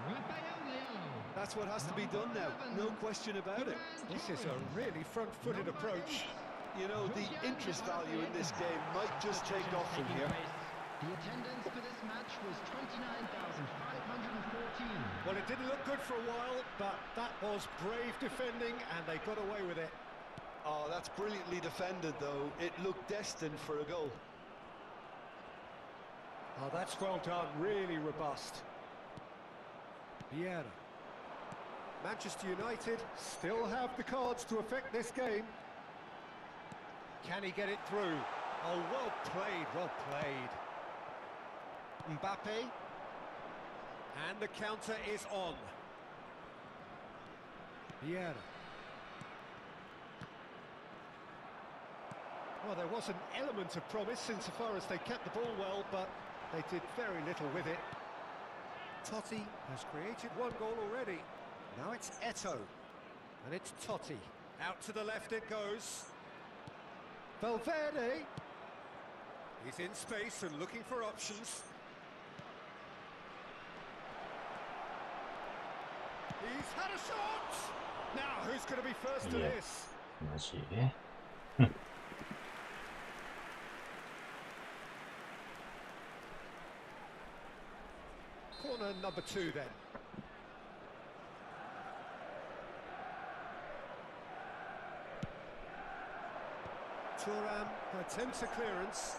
Rafael Leao. That's what has to be done now, no question about it. This is a really front-footed approach. You know, the interest value in this game might just take off from here. The attendance for this match was 29,514. Well, it didn't look good for a while, but that was brave defending, and they got away with it. Oh, that's brilliantly defended, though. It looked destined for a goal. Oh, that's well done, really robust. Vieira. Manchester United still have the cards to affect this game. Can he get it through? Oh, well played, well played. Mbappe. And the counter is on. Vieira. Well, there was an element of promise insofar as they kept the ball well, but they did very little with it. Totti has created one goal already. Now it's Eto'o. And it's Totti. Out to the left it goes. Valverde. He's in space and looking for options. He's had a shot! Now, who's going to be first to Yeah. this? マジCorner number 2 then. Thuram attempts a clearance.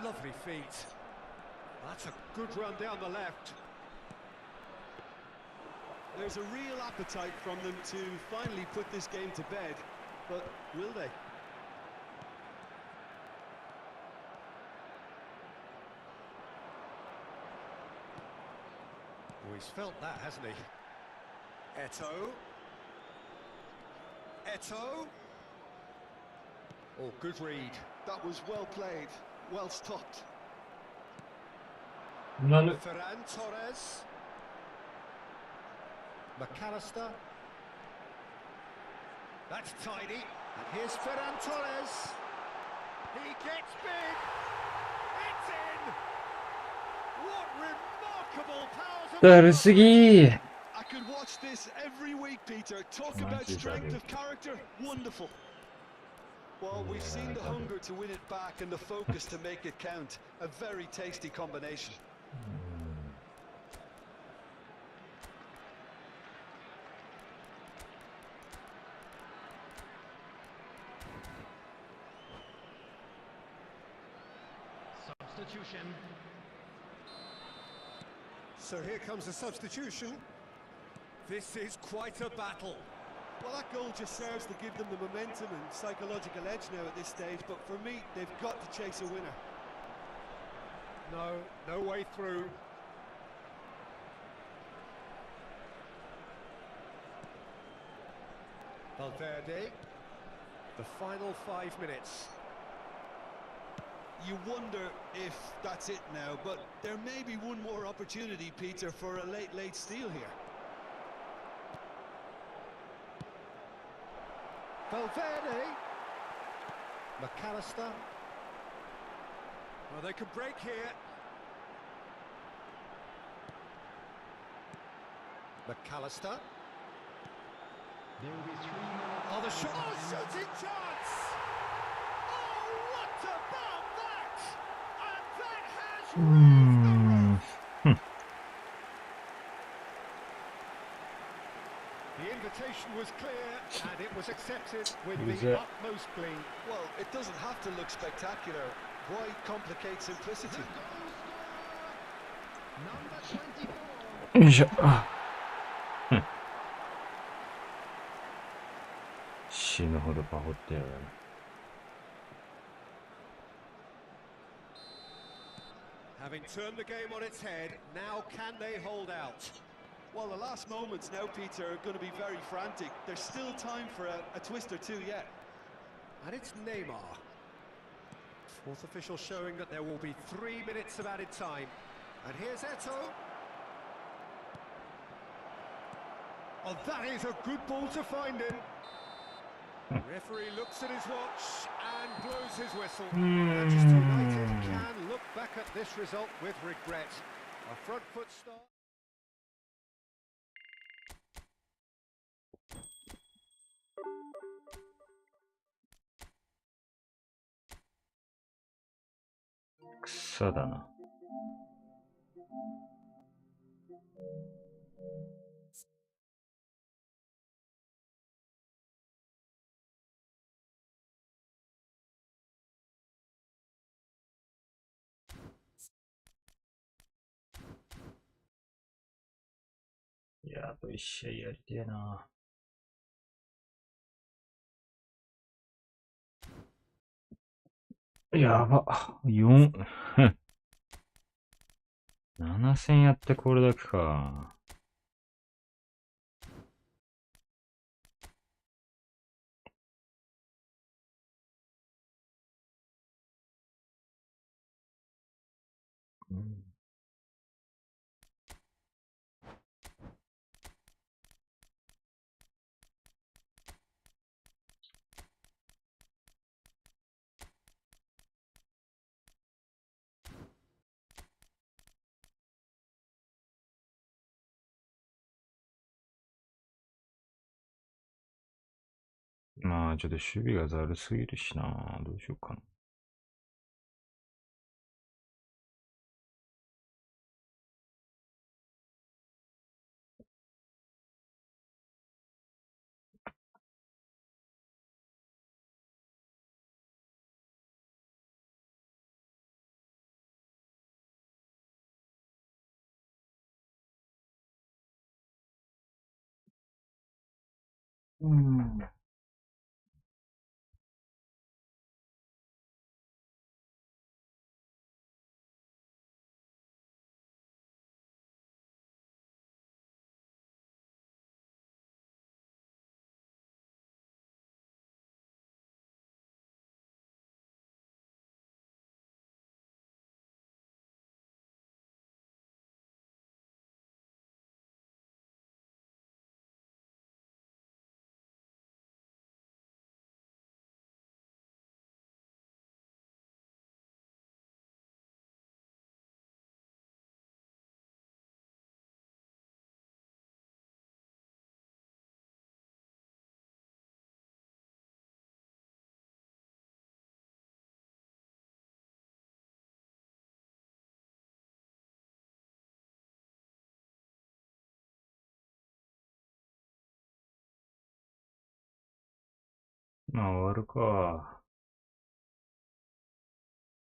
Lovely feet. That's a good run down the left. There's a real appetite from them to finally put this game to bed, but will they? Oh, he's felt that, hasn't he? Eto'o. Eto'o. Oh, good read. That was well played, well stopped. なる Ferran Torres. McAllister. That's tidy. And here's Ferran Torres. He gets big. It's in. What remarkable powers of だるすぎ I could watch this every week, Peter. Talk about strength of character, wonderful. Well, we've seen the hunger to win it back and the focus to make it count. A very tasty combination. Substitution. So here comes a substitution. This is quite a battle. Well, that goal just serves to give them the momentum and psychological edge now at this stage, but for me, they've got to chase a winner. No, no way through. Valverde. The final 5 minutes. You wonder if that's it now, but there may be one more opportunity, Peter, for a late steal here. Valverde. McAllister. Well, they could break here. McAllister. There will be 3 minutes. Oh, the shot! Oh, added time. shooting chance! Oh, what about that? And that has raised the roof. The invitation was clear, and it was accepted with the utmost glee. Well, it doesn't have to look spectacular. Why complicate simplicity? The goal scorer, number 24. よいしょ。死ぬほどパホってやる。Having turned the game on its head, now can they hold out? Well, the last moments now, Peter, are going to be very frantic. There's still time for a twist or two yet. And it's Neymar. Fourth official showing that there will be 3 minutes of added time. And here's Eto'o. Oh, that is a good ball to find him. The referee looks at his watch and blows his whistle. Manchester United can look back at this result with regret. A front foot start.草だな。いや、あと1試合やりてえな。やば。4、7戦やってこれだけか。うん、まあ、ちょっと守備がざるすぎるしな。どうしようかな。うん。まあ、終わるか。